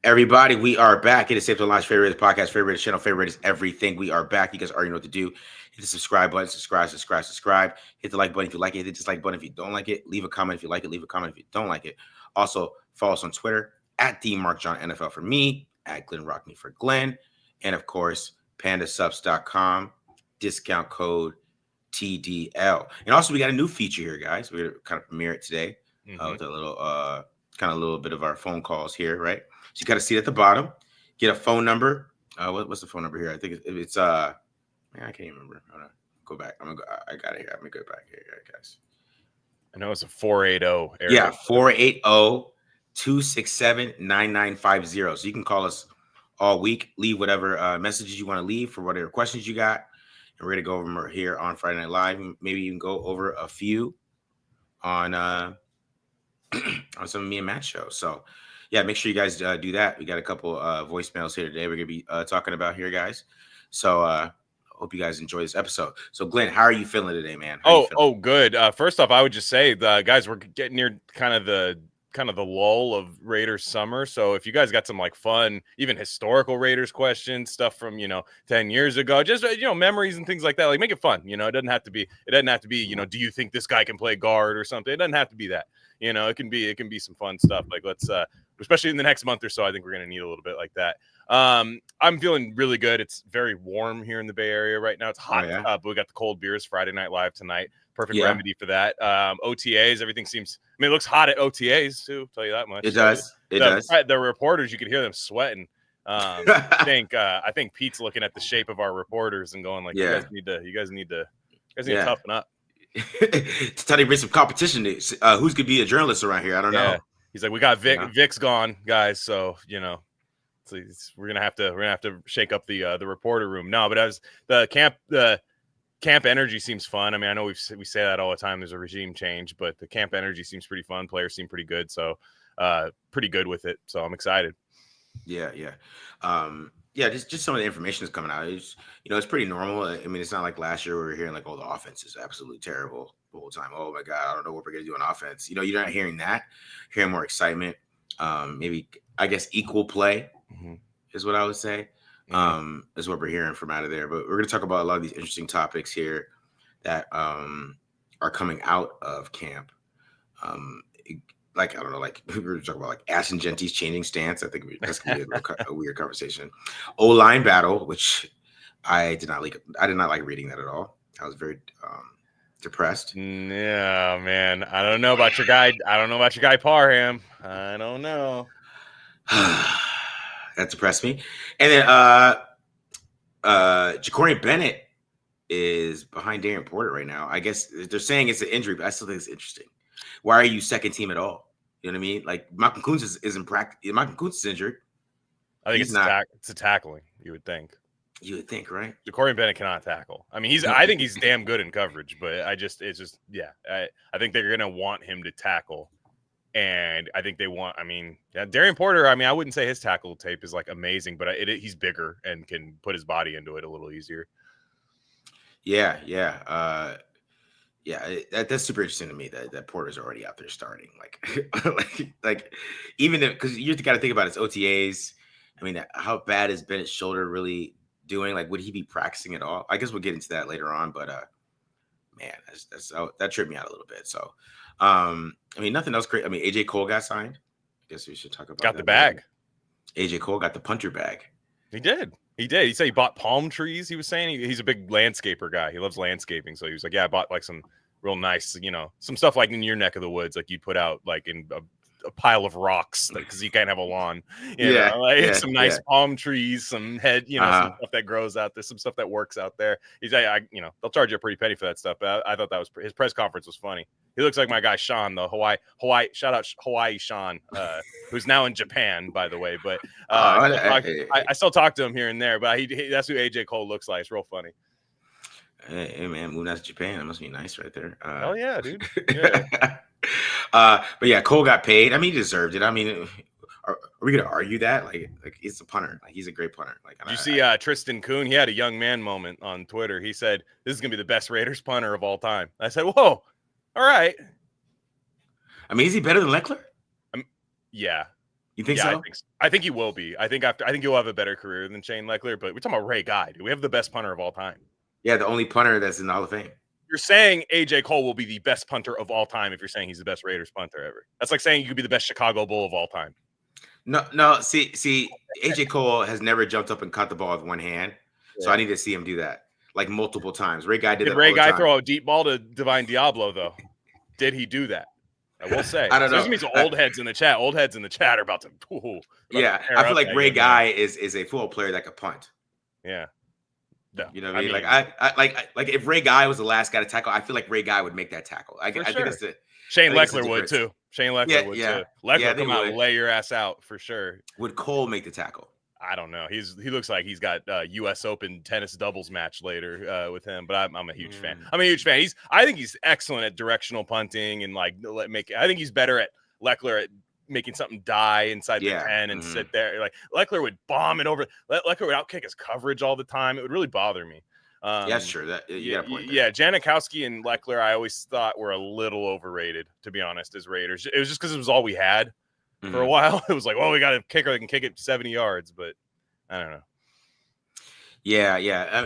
Everybody, we are back. It is Safe to Launch favorite podcast, favorite channel, favorite is everything. We are back. You guys already know what to do. Hit the subscribe button, subscribe. Hit the like button if you like it. Hit the dislike button if you don't like it. Leave a comment if you like it. Leave a comment if you don't like it. Also, follow us on Twitter at DMarkJohnNFL for me, at Glen Rockney for Glenn, and of course, pandasubs.com, discount code TDL. And also, we got a new feature here, guys. We're gonna kind of premiere it today with a little kind of a little bit of our phone calls here, right? So you got to see it at the bottom. Get a phone number. What's the phone number here? I think it's man, I can't even remember. Hold on. Go back. I got it here. I'm gonna go back here, guys. I know it's a 480 area. Yeah, 480-267-9950. So you can call us all week. Leave whatever messages you want to leave for whatever questions you got, and we're gonna go over them here on Friday Night Live. Maybe even go over a few on on some of me and Matt's show. So yeah, make sure you guys do that. We got a couple voicemails here today. We're gonna be talking about here, guys. So hope you guys enjoy this episode. So Glenn, how are you feeling today, man? Oh, good. First off, I would just say, guys, we're getting near kind of the lull of Raiders summer. So if you guys got some like fun, even historical Raiders questions, stuff from 10 years ago, just memories and things like that, like make it fun. It doesn't have to be do you think this guy can play guard or something? It doesn't have to be that. It can be some fun stuff. Like let's especially in the next month or so, I think we're gonna need a little bit like that. I'm feeling really good. It's very warm here in the Bay Area right now. It's hot, but we got the cold beers Friday Night Live tonight. Perfect remedy for that. OTAs, everything seems. I mean, it looks hot at OTAs too. I'll tell you that much. It does. The reporters, you could hear them sweating. I think Pete's looking at the shape of our reporters and going like, you guys need to toughen up. It's time to bring some competition. Who's gonna be a journalist around here? I don't know. He's like, we got Vic's gone, guys. So we're gonna have to shake up the reporter room. No, but as the camp energy seems fun. I mean, I know we say that all the time. There's a regime change, but the camp energy seems pretty fun. Players seem pretty good, so pretty good with it. So I'm excited. Yeah. Just some of the information is coming out. It's pretty normal. I mean, it's not like last year we were hearing like, oh, the offense is absolutely terrible the whole time. Oh my God, I don't know what we're gonna do on offense. You're not hearing that. You're hearing more excitement. Maybe I guess equal play is what I would say. Is what we're hearing from out of there. But we're going to talk about a lot of these interesting topics here that are coming out of camp. Like, I don't know, like we were talking about like Ashton Genty's changing stance. I think that's going to be a weird conversation. O-line battle, which I did not like reading that at all. I was very depressed. Yeah, man. I don't know about your guy. Parham. I don't know. That depressed me. And then Ja'Cory Bennett is behind Darren Porter right now. I guess they're saying it's an injury, but I still think it's interesting. Why are you second team at all? You know what I mean? Like Malcolm Kuntz is in practice. Malcolm Kuntz is injured. I think it's a tackling. You would think. You would think, right? Ja'Cory Bennett cannot tackle. I mean, I think he's damn good in coverage, but I think they're gonna want him to tackle. And I think Darren Porter, I wouldn't say his tackle tape is like amazing, but he's bigger and can put his body into it a little easier. Yeah. That's super interesting to me that Porter's already out there starting. Like even if, because you got to think about his OTAs. I mean, how bad is Bennett's shoulder really doing? Like, would he be practicing at all? I guess we'll get into that later on, but man, that tripped me out a little bit. So, nothing else great. I mean, AJ Cole got signed. I guess we should talk about the bag. AJ Cole got the Punter bag. He did. He said he bought palm trees. He was saying he's a big landscaper guy. He loves landscaping. So he was like, yeah, I bought like some real nice, some stuff like in your neck of the woods, like you'd put out like in a pile of rocks because you can't have a lawn. Some nice palm trees, some some stuff that grows out there, some stuff that works out there. He's they'll charge you a pretty penny for that stuff. But I thought that was his press conference was funny. He looks like my guy Sean, the Hawaii shout out Hawaii Sean, who's now in Japan, by the way. But I still talk to him here and there. But that's who AJ Cole looks like. It's real funny. Hey man, moving out to Japan, that must be nice right there. Oh yeah, dude. Yeah. But yeah, Cole got paid. I mean, he deserved it. I mean, are we gonna argue that? Like he's a punter. Like he's a great punter. Like, did you see Tristan Kuhn? He had a young man moment on Twitter. He said, "This is gonna be the best Raiders punter of all time." I said, "Whoa, all right." I mean, is he better than Leckler? Yeah. You think Yeah, so? I think he will be. I think he'll have a better career than Shane Leckler, but we're talking about Ray Guy. Dude. We have the best punter of all time. Yeah, the only punter that's in the Hall of Fame. You're saying AJ Cole will be the best punter of all time if you're saying he's the best Raiders punter ever. That's like saying you could be the best Chicago Bull of all time. No. See, AJ Cole has never jumped up and caught the ball with one hand, so I need to see him do that like multiple times. Ray Guy did that Ray all the Guy time. throw a deep ball to Divine Diablo though? Did he do that? I will say. I don't know. There's gonna be some old heads in the chat. Old heads in the chat are about to. Yeah, I feel like Ray Guy is a football player that could punt. Yeah. No, you know what I mean? Like I if Ray Guy was the last guy to tackle, I feel like Ray Guy would make that tackle. I think it's the Shane Leckler would too. Shane Leckler would too. Leckler come out and lay your ass out for sure. Would Cole make the tackle? I don't know. He looks like he's got U.S. Open tennis doubles match later with him. But I'm a huge fan. I'm a huge fan. I think he's excellent at directional punting and I think he's better at Leckler at making something die inside the 10 and sit there. Like Leckler would bomb it over. Leckler would outkick his coverage all the time. It would really bother me. Yeah, sure. That you got a point there. Yeah, Janikowski and Leckler, I always thought were a little overrated, to be honest, as Raiders. It was just because it was all we had for a while. It was like, well, we got a kicker that can kick it 70 yards, but I don't know. Yeah.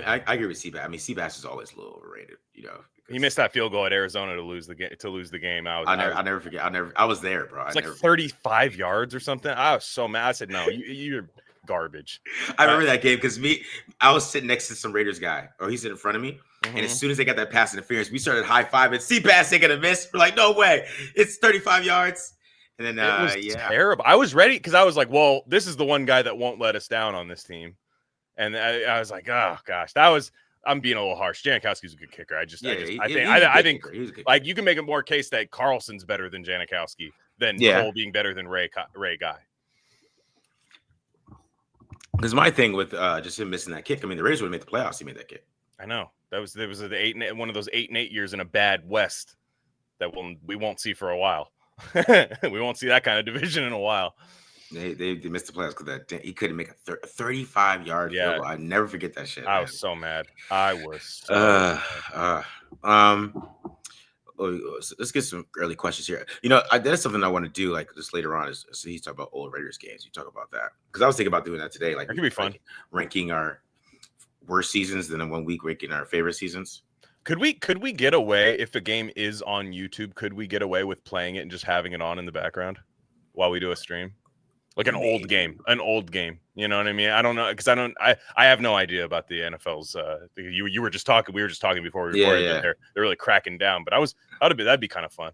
I agree with Seabass. I mean, Seabass is always a little overrated, you know. He missed that field goal at Arizona to lose the game. I'll never forget. I was there, bro. It's like 35 yards or something. I was so mad. I said, no, you're garbage. I remember that game because I was sitting next to some Raiders guy, or he's in front of me. And as soon as they got that pass interference, we started high-fiving. Seabass ain't gonna miss. We're like, no way. It's 35 yards. And then it was terrible. I was ready because I was like, well, this is the one guy that won't let us down on this team. And I was like, oh gosh, I'm being a little harsh. Janikowski's a good kicker. I think like you can make a more case that Carlson's better than Janikowski than Cole being better than Ray Guy. Because my thing with just him missing that kick, I mean, the Raiders would have made the playoffs. He made that kick. I know there was one of those 8 and 8 years in a bad West that we won't see for a while. We won't see that kind of division in a while. They missed the playoffs because he couldn't make a 35-yard field goal. I never forget that shit. I was so mad. Let's get some early questions here. You know, that's something I want to do, like just later on. Is so he's talking about old Raiders games. You talk about that because I was thinking about doing that today. Like, it could be fun, ranking our worst seasons, then in 1 week ranking our favorite seasons. Could we get away if a game is on YouTube? Could we get away with playing it and just having it on in the background while we do a stream? Like an old game. You know what I mean? I don't know because I have no idea about the NFL's. You were just talking. We were just talking before we recorded. Yeah. They're really cracking down. But that'd be kind of fun.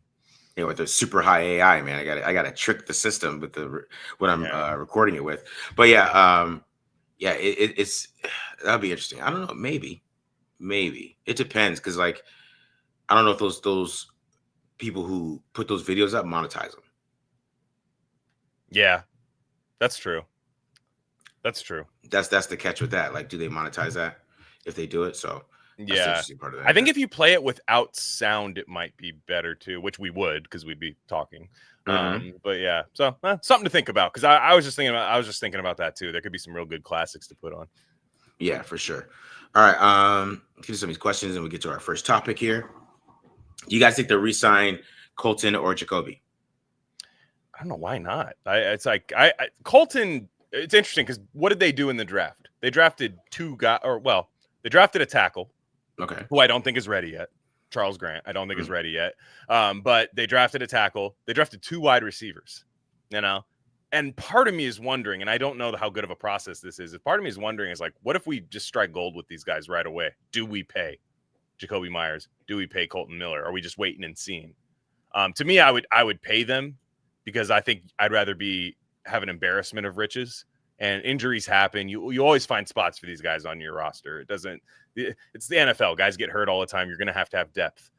Yeah, with the super high AI, man. I got to trick the system with what I'm recording it with. But it's that'd be interesting. I don't know. Maybe it depends because like I don't know if those people who put those videos up monetize them. Yeah. That's true. That's the catch with that. Like, do they monetize that if they do it? So that's the interesting part of that. I think if you play it without sound, it might be better too, which we would because we'd be talking. But yeah, so something to think about because I was just thinking about that too. There could be some real good classics to put on. Yeah, for sure. All right, get to some of these questions and we get to our first topic here. Do you guys think they'll re-sign Colton or Jacoby? I don't know why not. Colton. It's interesting because what did they do in the draft? They drafted they drafted a tackle, who I don't think is ready yet. Charles Grant, I don't think is ready yet. But they drafted a tackle. They drafted 2 wide receivers. You know, and part of me is wondering, and I don't know how good of a process this is. Part of me is wondering is like, what if we just strike gold with these guys right away? Do we pay Jacoby Myers? Do we pay Colton Miller? Are we just waiting and seeing? To me, I would pay them. Because I think I'd rather have an embarrassment of riches and injuries happen. You always find spots for these guys on your roster. It's the NFL. Guys get hurt all the time. You're going to have depth.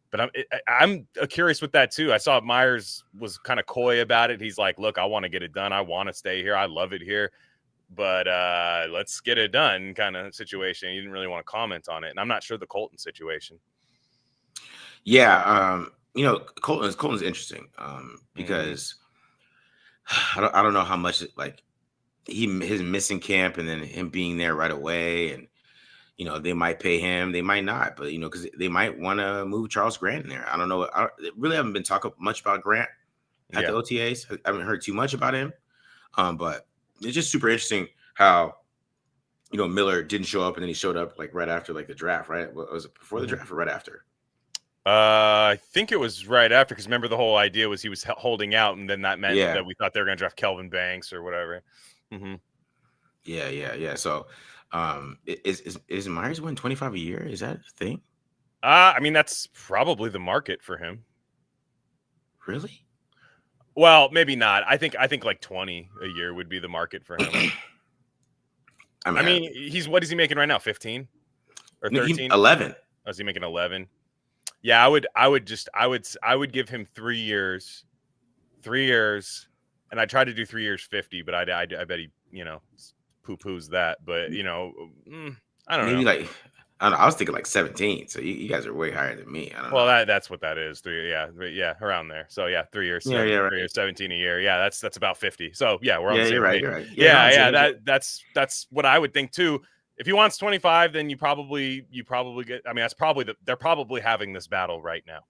But I'm curious with that too. I saw Myers was kind of coy about it. He's like, look, I want to get it done. I want to stay here. I love it here. But let's get it done kind of situation. He didn't really want to comment on it. And I'm not sure the Colton situation. Yeah. You know, Colton's interesting because I don't know how much like his missing camp and then him being there right away, and you know they might pay him, they might not, but you know because they might want to move Charles Grant in there. I don't know. I really haven't been talking much about Grant at the OTAs. I haven't heard too much about him. But it's just super interesting how Miller didn't show up and then he showed up like right after like the draft, right? Was it before the draft or right after? I think it was right after, because remember the whole idea was he was holding out, and then that meant that we thought they were going to draft Kelvin Banks or whatever. Yeah. So, is Myers winning 25 a year? Is that a thing? I mean, that's probably the market for him. Really? Well, maybe not. I think like 20 a year would be the market for him. I mean, what is he making right now? 15 or 13? 11. Oh, is he making 11? Yeah, I would give him 3 years. 3 years, and I tried to do 3 years 50, but I bet he, poo-poos that. But I don't know. Maybe like, I don't know. I was thinking like 17. So you guys are way higher than me. I don't know. Well, that's what that is. 3, yeah, around there. So yeah, 3 years. Yeah, right. 3 years, 17 a year. Yeah, that's about 50. So yeah, we're on the same you're right. page. You're right. Yeah. That's what I would think too. If he wants 25, then you probably get. I mean, they're probably having this battle right now.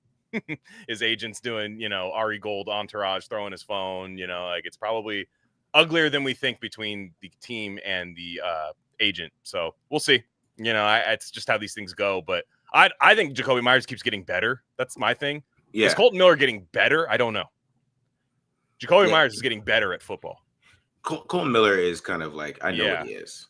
His agent's doing, Ari Gold entourage, throwing his phone. Like it's probably uglier than we think between the team and the agent. So we'll see. It's just how these things go. But I think Jacoby Myers keeps getting better. That's my thing. Yeah. Is Colton Miller getting better? I don't know. Jacoby Myers is getting better at football. Colton Miller is kind of like, I know what he is.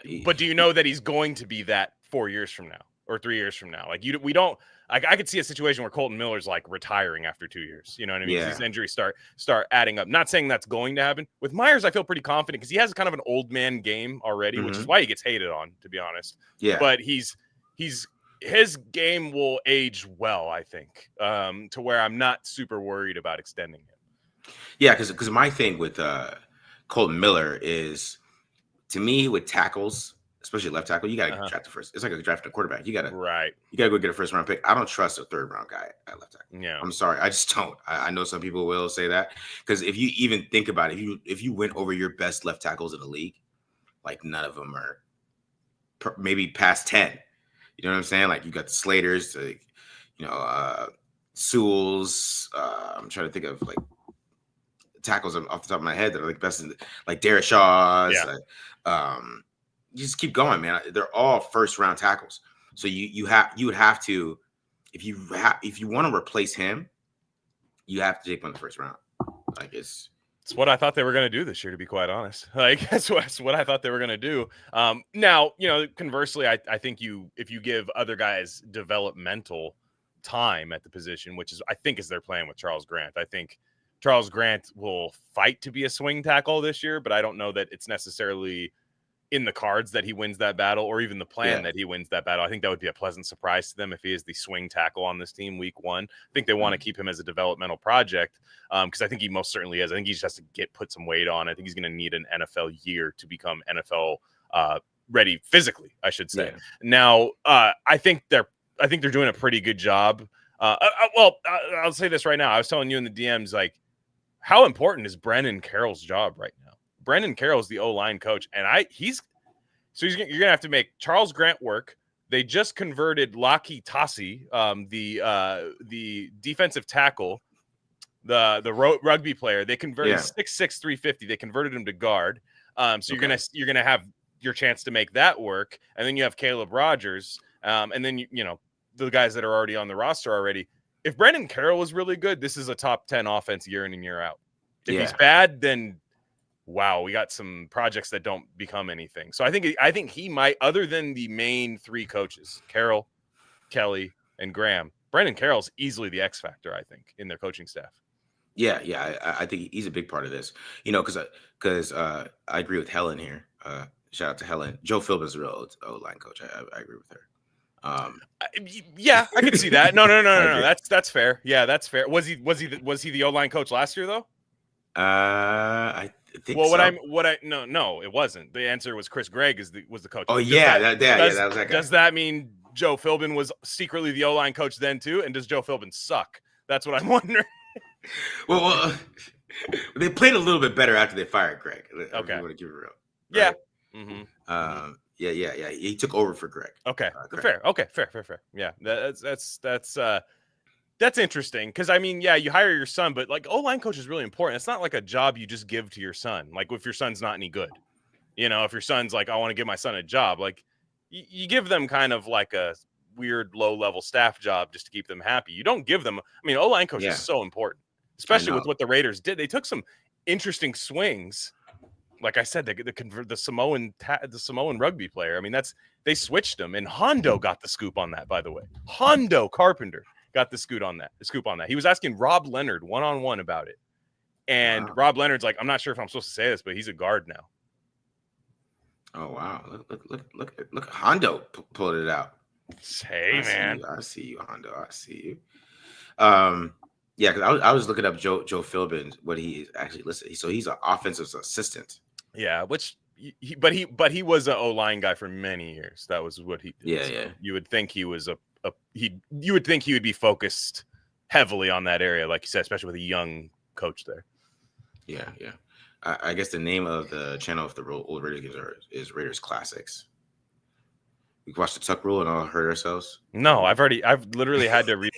Yeah. But do you know that he's going to be that 4 years from now or 3 years from now? Like we don't. I could see a situation where Colton Miller's like retiring after 2 years. You know what I mean? Yeah. These injuries start adding up. Not saying that's going to happen. With Myers, I feel pretty confident because he has kind of an old man game already, which is why he gets hated on, to be honest. Yeah. But his game will age well, I think, to where I'm not super worried about extending him. Yeah, because my thing with Colton Miller is, to me, with tackles, especially left tackle, you got to draft the first. It's like a drafting a quarterback. You got to go get a first round pick. I don't trust a third round guy at left tackle. Yeah, I'm sorry, I just don't. I know some people will say that, because if you even think about it, if you went over your best left tackles in the league, like none of them are maybe past 10. You know what I'm saying? Like you got the Slaters, Sewells. I'm trying to think of like tackles off the top of my head that are like best in, like Derek Shaw's. Yeah. You just keep going, man. They're all first round tackles. So you would have to, if you want to replace him, you have to take him in the first round. Like it's what I thought they were going to do this year, to be quite honest. Like that's what I thought they were going to do. Now, conversely, I think if you give other guys developmental time at the position, which is I think is their plan with Charles Grant. I think Charles Grant will fight to be a swing tackle this year, but I don't know that it's necessarily in the cards that he wins that battle, or even the plan that he wins that battle. I think that would be a pleasant surprise to them if he is the swing tackle on this team week 1. I think they want to keep him as a developmental project because I think he most certainly is. I think he just has to put some weight on. I think he's going to need an NFL year to become NFL ready physically, I should say. Yeah. Now, I think they're doing a pretty good job. I'll say this right now. I was telling you in the DMs, like, how important is Brennan Carroll's job right now? Brendan Carroll's the O-line coach, and you're gonna have to make Charles Grant work. They just converted Laki Tassi, the defensive tackle, the rugby player. They converted 6'6", 350. They converted him to guard. So you're gonna have your chance to make that work, and then you have Caleb Rogers, and then the guys that are already on the roster already. If Brendan Carroll is really good, this is a top 10 offense year in and year out. If he's bad, then wow, we got some projects that don't become anything. So I think he might, other than the main 3 coaches, Carroll, Kelly, and Graham, Brendan Carroll's easily the X factor, I think, in their coaching staff. Yeah, I think he's a big part of this. Because I agree with Helen here. Shout out to Helen. Joe Philbin's a real O-line coach. I agree with her. Yeah, I can see that. No. That's fair. Yeah, that's fair. Was he the O-line coach last year though? I think well, so. No, it wasn't. The answer was Chris Gregg was the coach. Oh yeah, that was that guy. Does that mean Joe Philbin was secretly the O-line coach then too? And does Joe Philbin suck? That's what I'm wondering. Well, they played a little bit better after they fired Greg. Okay, I want to give it real. Right? Yeah. Mm-hmm. Yeah. He took over for Greg. Okay, fair. Okay, fair. Yeah, that's That's interesting because I mean, yeah, you hire your son, but like O-line coach is really important. It's not like a job you just give to your son. Like if your son's not any good, if your son's like, I want to give my son a job, like you give them kind of like a weird low level staff job just to keep them happy. You don't give them. I mean, O-line coach is so important, I especially with know. what the Raiders did. They took some interesting swings. Like I said, the Samoan rugby player. I mean, they switched him, and Hondo got the scoop on that. By the way, Hondo Carpenter got the scoop on that. He was asking Rob Leonard one-on-one about it, and Wow. Rob Leonard's like, "I'm not sure if I'm supposed to say this, but he's a guard now." Oh wow! Look! Hondo pulled it out. Hey, man. I see you, Hondo. I see you. Yeah, because I was looking up Joe Philbin, what he actually listed. So he's an offensive assistant. Yeah, which but he was an O-line guy for many years. That was what he did. Yeah, so yeah. You would think he was you would think he would be focused heavily on that area, like you said, especially with a young coach there. Yeah, yeah. I guess the name of the channel of the old Raiders games is Raiders Classics. We watched the Tuck Rule and all hurt ourselves. No, I've literally had to rewatch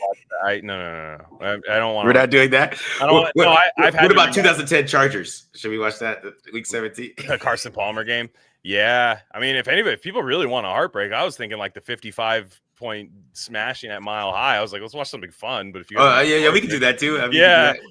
that. No. I don't want. We're not doing that. I don't. What about 2010 Chargers? Should we watch that? Week 17, the Carson Palmer game. Yeah, I mean, if people really want a heartbreak, I was thinking like the 55-point smashing at Mile High. I was like, let's watch something fun. But if you, we can do that too. I mean,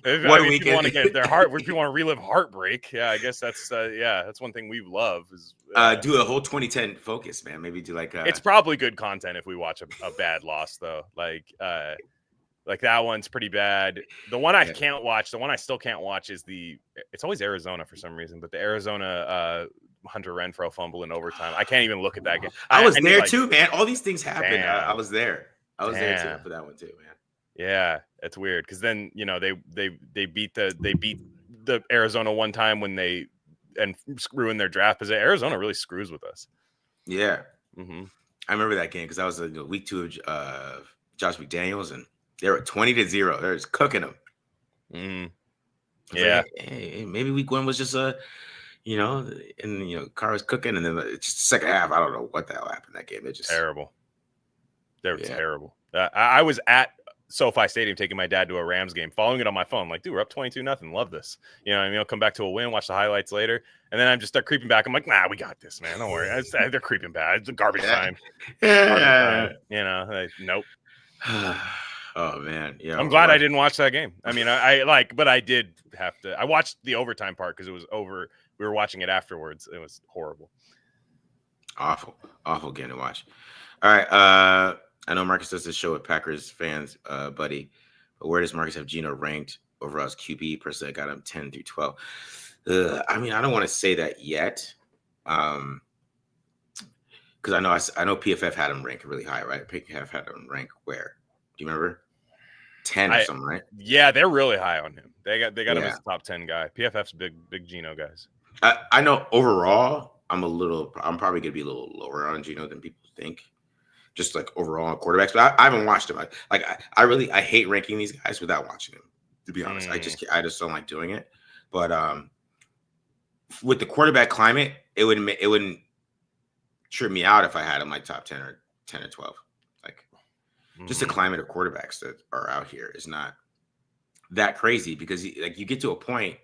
if people want to get their heart, if people want to relive heartbreak, yeah, I guess that's that's one thing we love is do a whole 2010 focus, man. Maybe do like it's probably good content if we watch a bad loss though, like that one's pretty bad. The one I can't watch, the one I still can't watch is it's always Arizona for some reason, but the Arizona Hunter Renfrow fumble in overtime. I can't even look at that game. I was there too, man. All these things happen. I was there. There too for that one too, man. Yeah, it's weird because then they beat the Arizona one time when they ruin their draft because Arizona really screws with us. Yeah, mm-hmm. I remember that game because that was week 2 of Josh McDaniels and they were 20-0. They're just cooking them. Yeah, like, hey, maybe week 1 was just Carr was cooking, and then just the second half, I don't know what the hell happened that game. It's just terrible. They were terrible. I was at SoFi Stadium taking my dad to a Rams game, following it on my phone. I'm like, dude, we're up 22-0. Love this. I'll come back to a win, watch the highlights later, and then I just start creeping back. I'm like, nah, we got this, man. Don't worry. They're creeping back. It's garbage time. Yeah. Nope. Oh man, yeah. I'm glad I didn't watch that game. I mean, but I did have to. I watched the overtime part because it was over. We were watching it afterwards. It was horrible. Awful game to watch. All right. I know Marcus does this show with Packers fans, buddy. But where does Marcus have Geno ranked overall as QB? Personally, I got him 10 through 12. I mean, I don't want to say that yet. Because I know PFF had him ranked really high, right? PFF had him ranked where? Do you remember? 10 or something, right? Yeah, they're really high on him. They got him as a top 10 guy. PFF's big Geno guys. I know overall, I'm probably gonna be a little lower on Geno than people think. Just like overall on quarterbacks, but I haven't watched him. I hate ranking these guys without watching them. To be honest, I just don't like doing it. But with the quarterback climate, it wouldn't trip me out if I had him like top 10 or 12. Like just the climate of quarterbacks that are out here is not that crazy because you get to a point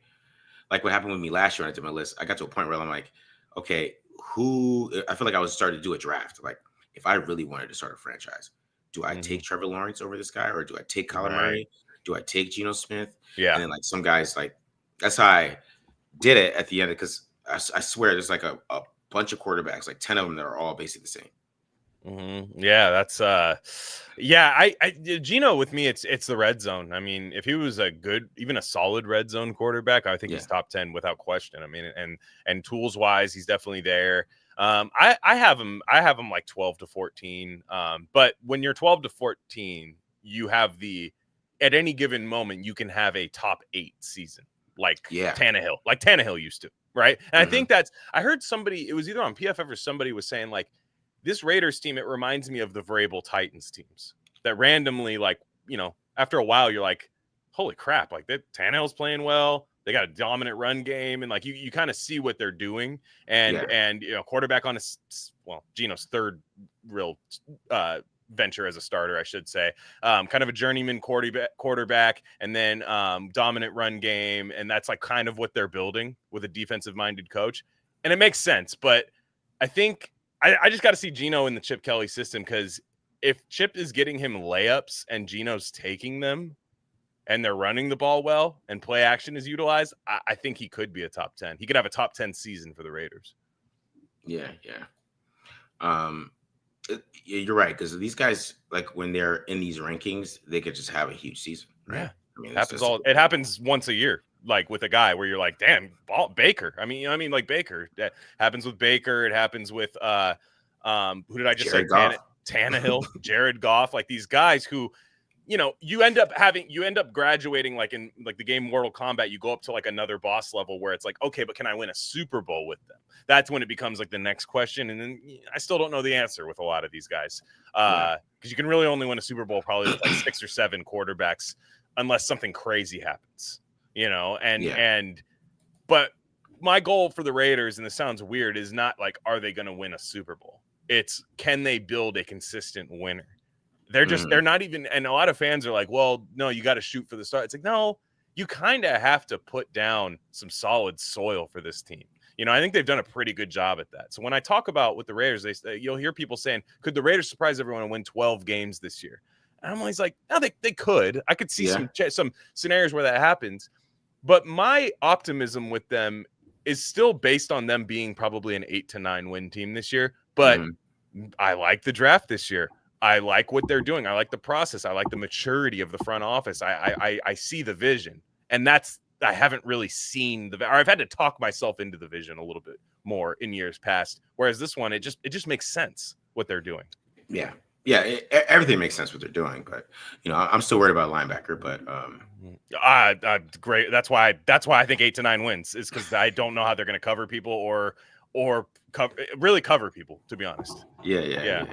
like what happened with me last year when I did my list. I got to a point where I'm like, okay, I feel like I was starting to do a draft. Like if I really wanted to start a franchise, do I take Trevor Lawrence over this guy or do I take Kyler Murray? Do I take Geno Smith? Yeah. And then like some guys, like that's how I did it at the end because I swear there's like a bunch of quarterbacks, like 10 of them that are all basically the same. Yeah, that's Geno with me, it's the red zone. I mean, if he was even a solid red zone quarterback, I think he's top 10 without question. I mean, and tools wise, he's definitely there. I have him like 12 to 14. But when you're 12 to 14, you have at any given moment, you can have a top 8 season like Tannehill used to, right? And I think I heard somebody, it was either on PFF or somebody was saying like, this Raiders team, it reminds me of the Vrabel Titans teams that randomly, like, after a while, you're like, holy crap, like Tannehill's playing well. They got a dominant run game. And like, you kind of see what they're doing. And quarterback on Geno's third real venture as a starter, I should say. Kind of a journeyman quarterback, and then dominant run game, and that's like kind of what they're building with a defensive-minded coach, and it makes sense. But I think I just got to see Geno in the Chip Kelly system, because if Chip is getting him layups and Geno's taking them, and they're running the ball well, and play action is utilized, I think he could be a top 10. He could have a top 10 season for the Raiders. Yeah. You're right, because these guys, like when they're in these rankings, they could just have a huge season, right? Yeah. I mean, It happens once a year, like with a guy where you're like, damn, Baker. I mean, like Baker. That happens with Baker. It happens with who did I just say? Tannehill, Jared Goff, like these guys who, you end up graduating like in like the game Mortal Kombat. You go up to like another boss level where it's like, okay, but can I win a Super Bowl with them? That's when it becomes like the next question. And then I still don't know the answer with a lot of these guys, because you can really only win a Super Bowl probably with like 6 or 7 quarterbacks, unless something crazy happens, but my goal for the Raiders, and this sounds weird, is not like, are they going to win a Super Bowl? It's, can they build a consistent winner? They're not even, and a lot of fans are like, well, no, you got to shoot for the start. It's like, no, you kind of have to put down some solid soil for this team. I think they've done a pretty good job at that. So when I talk about with the Raiders, you'll hear people saying, could the Raiders surprise everyone and win 12 games this year? And I'm always like, no, they could. I could see some scenarios where that happens. But my optimism with them is still based on them being probably an 8 to 9 win team this year. But I like the draft this year. I like what they're doing. I like the process. I like the maturity of the front office. I see the vision, and I haven't really seen or I've had to talk myself into the vision a little bit more in years past. Whereas this one, it just makes sense what they're doing. Yeah. Everything makes sense what they're doing, but I'm still worried about linebacker. But great. That's why I think 8 to 9 wins is because I don't know how they're going to cover people or cover people. To be honest. Yeah.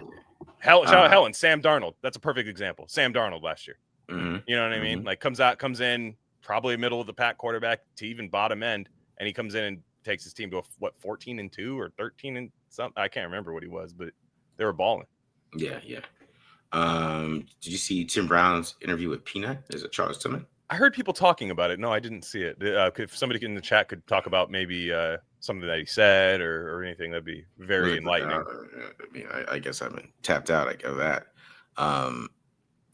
Shout out Helen, Sam Darnold. That's a perfect example. Sam Darnold last year. Mm-hmm. You know what I mean? Like comes in probably middle of the pack quarterback to even bottom end, and he comes in and takes his team to 14-2 or 13 and something. I can't remember what he was, but they were balling. Yeah. Did you see Tim Brown's interview with Peanut? Is it Charles Tillman? I heard people talking about it. No, I didn't see it. If somebody in the chat could talk about maybe something that he said or anything, that'd be very enlightening. I guess I've been tapped out. I get that.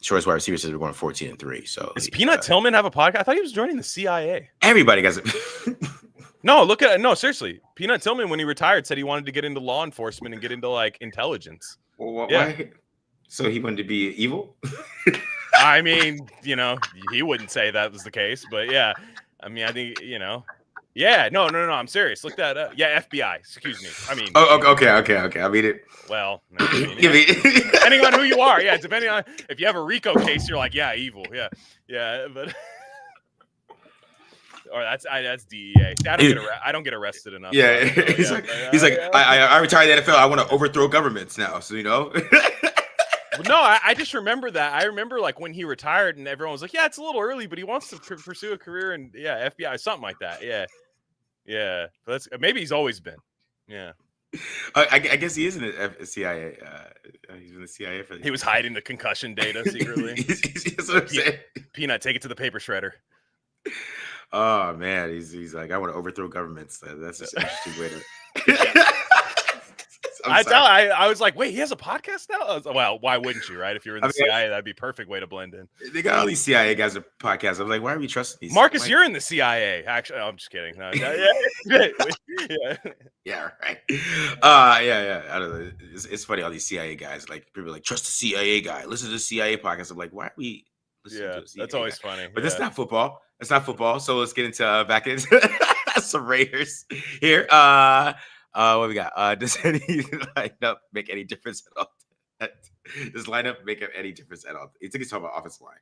Shortest wide receiver says we're going 14-3. So does Peanut Tillman have a podcast? I thought he was joining the CIA. Everybody gets it. No, seriously. Peanut Tillman, when he retired, said he wanted to get into law enforcement and get into like intelligence. Well, why? So he wanted to be evil? I mean, he wouldn't say that was the case, but yeah. I mean, I think, yeah, no, I'm serious. Look that up. Yeah, FBI. Excuse me. I mean, okay. I mean it. Well, depending on who you are, yeah. Depending on if you have a RICO case, you're like, yeah, evil, yeah. But or that's DEA. I don't get arrested enough. Yeah, he's like, I retired the NFL. I want to overthrow governments now. So No, I just remember that. I remember like when he retired and everyone was like, yeah, it's a little early, but he wants to pursue a career in FBI, something like that. Yeah. But maybe he's always been. Yeah. I guess he is in the CIA. He's in the CIA for. He was hiding the concussion data secretly. That's what I'm saying. Peanut, take it to the paper shredder. Oh man, he's like, I want to overthrow governments. That's just an interesting way to. I was like, wait, he has a podcast now? Well, why wouldn't you, right? If you're in the CIA, that'd be a perfect way to blend in. They got all these CIA guys with podcasts. I'm like, why are we trusting these? Marcus, you're in the CIA. Actually, I'm just kidding. No, yeah, right. Yeah. I don't know. It's funny, all these CIA guys. Like people are like, trust the CIA guy. Listen to the CIA podcast. I'm like, why are we listening to the CIA that's always funny. But it's not football. It's not football. So let's get into back into some Raiders here. What we got? Does any lineup make any difference at all? Does lineup make any difference at all? You think he's talking about offensive line?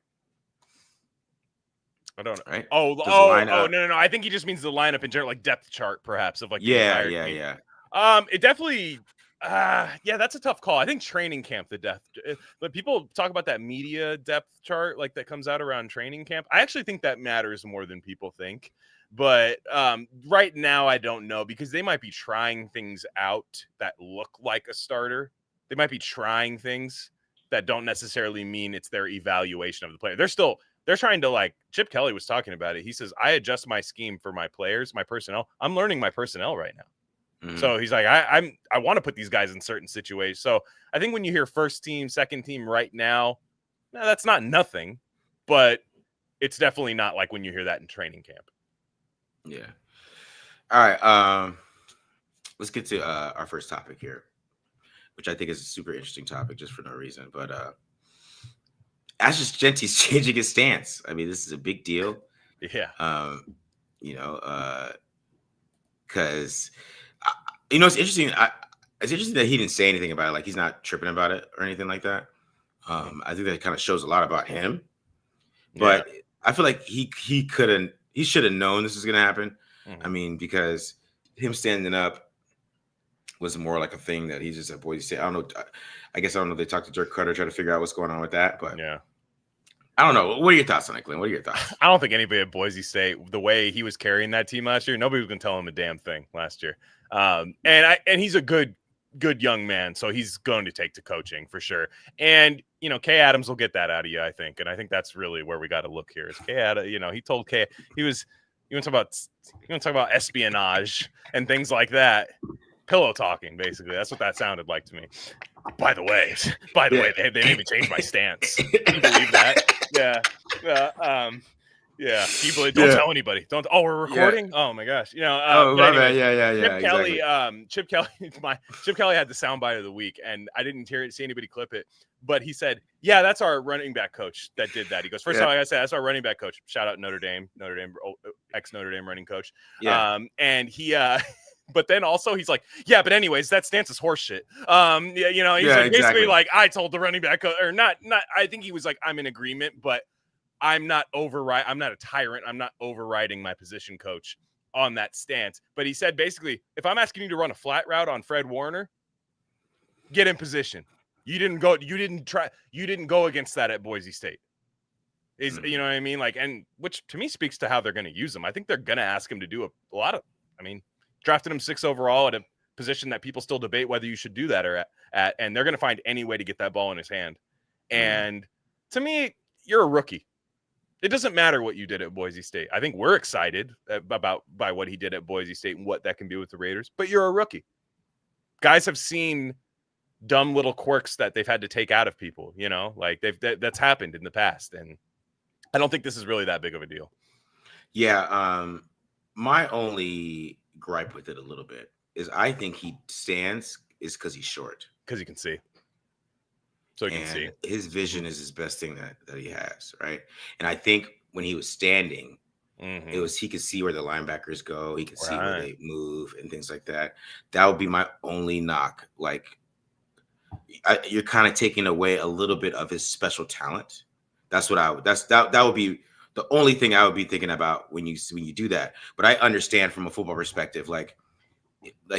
I don't know. Right? No. I think he just means the lineup in general, like depth chart, perhaps of like. Yeah. It definitely. That's a tough call. I think training camp, the depth. But people talk about that media depth chart, like that comes out around training camp. I actually think that matters more than people think. But right now, I don't know because they might be trying things out that look like a starter. They might be trying things that don't necessarily mean it's their evaluation of the player. They're trying to, like, Chip Kelly was talking about it. He says, I adjust my scheme for my players, my personnel. I'm learning my personnel right now. Mhm. So he's like, I want to put these guys in certain situations. So I think when you hear first team, second team right now, no, that's not nothing, but it's definitely not like when you hear that in training camp. Yeah. All right. Let's get to our first topic here, which I think is a super interesting topic just for no reason. But Ashes Genty's changing his stance. I mean, this is a big deal. Yeah. Because it's interesting. It's interesting that he didn't say anything about it. Like, he's not tripping about it or anything like that. I think that kind of shows a lot about him. But I feel like he should have known this was going to happen. Mm-hmm. I mean, because him standing up was more like a thing that he just said, Boise State. I don't know. I guess I don't know. They talked to Dirk Cutter, try to figure out what's going on with that. But yeah. I don't know. What are your thoughts on it, Glenn? What are your thoughts? I don't think anybody at Boise State, the way he was carrying that team last year, nobody was going to tell him a damn thing last year. And he's a good young man, so he's going to take to coaching for sure. And Kay Adams will get that out of you, I think. And I think that's really where we got to look here. Is Kay Adams? He told Kay you want to talk about espionage and things like that. Pillow talking, basically. That's what that sounded like to me. By the way, they made me change my stance. Can you believe that? Yeah. Yeah. People don't tell anybody. Don't. Oh, we're recording. Yeah. Oh my gosh. My bad. Yeah. Chip Kelly had the soundbite of the week, and I didn't see anybody clip it, but he said, "Yeah, that's our running back coach that did that." He goes, first of all, I said, that's our running back coach. Shout out Notre Dame, ex Notre Dame running coach. Yeah. And he. But then also he's like, yeah, but anyways, that stance is horseshit. He's basically like, I told the running back or not. I think he was like, I'm in agreement, but I'm not a tyrant. I'm not overriding my position coach on that stance. But he said basically, if I'm asking you to run a flat route on Fred Warner, get in position. You didn't go against that at Boise State. You know what I mean? Like, and which to me speaks to how they're going to use him. I think they're going to ask him to do a lot of, drafted him 6th overall at a position that people still debate whether you should do that or at, and they're going to find any way to get that ball in his hand. And to me, you're a rookie. It doesn't matter what you did at Boise State. I think we're excited by what he did at Boise State and what that can do with the Raiders, but you're a rookie. Guys have seen dumb little quirks that they've had to take out of people, like that's happened in the past. And I don't think this is really that big of a deal. Yeah. My only gripe with it a little bit is I think he stands is because he's short. Because he can see. So he can see. His vision is his best thing that he has, right? And I think when he was standing, it was he could see where the linebackers go. He could see where they move and things like that. That would be my only knock. Like, you're kind of taking away a little bit of his special talent. That's what that would be the only thing I would be thinking about when you do that. But I understand from a football perspective, like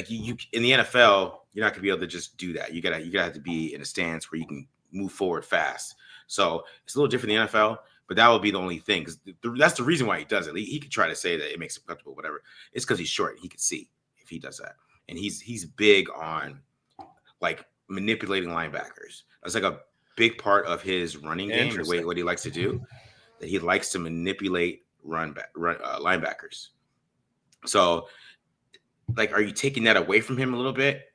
you in the NFL, you're not gonna be able to just do that. You gotta have to be in a stance where you can move forward fast. So it's a little different in the NFL, but that would be the only thing, because that's the reason why he does it. He could try to say that it makes him comfortable, whatever. It's because he's short. He could see if he does that, and he's big on like manipulating linebackers. That's like a big part of his running game, the way what he likes to do. That he likes to manipulate linebackers. So, like, are you taking that away from him a little bit?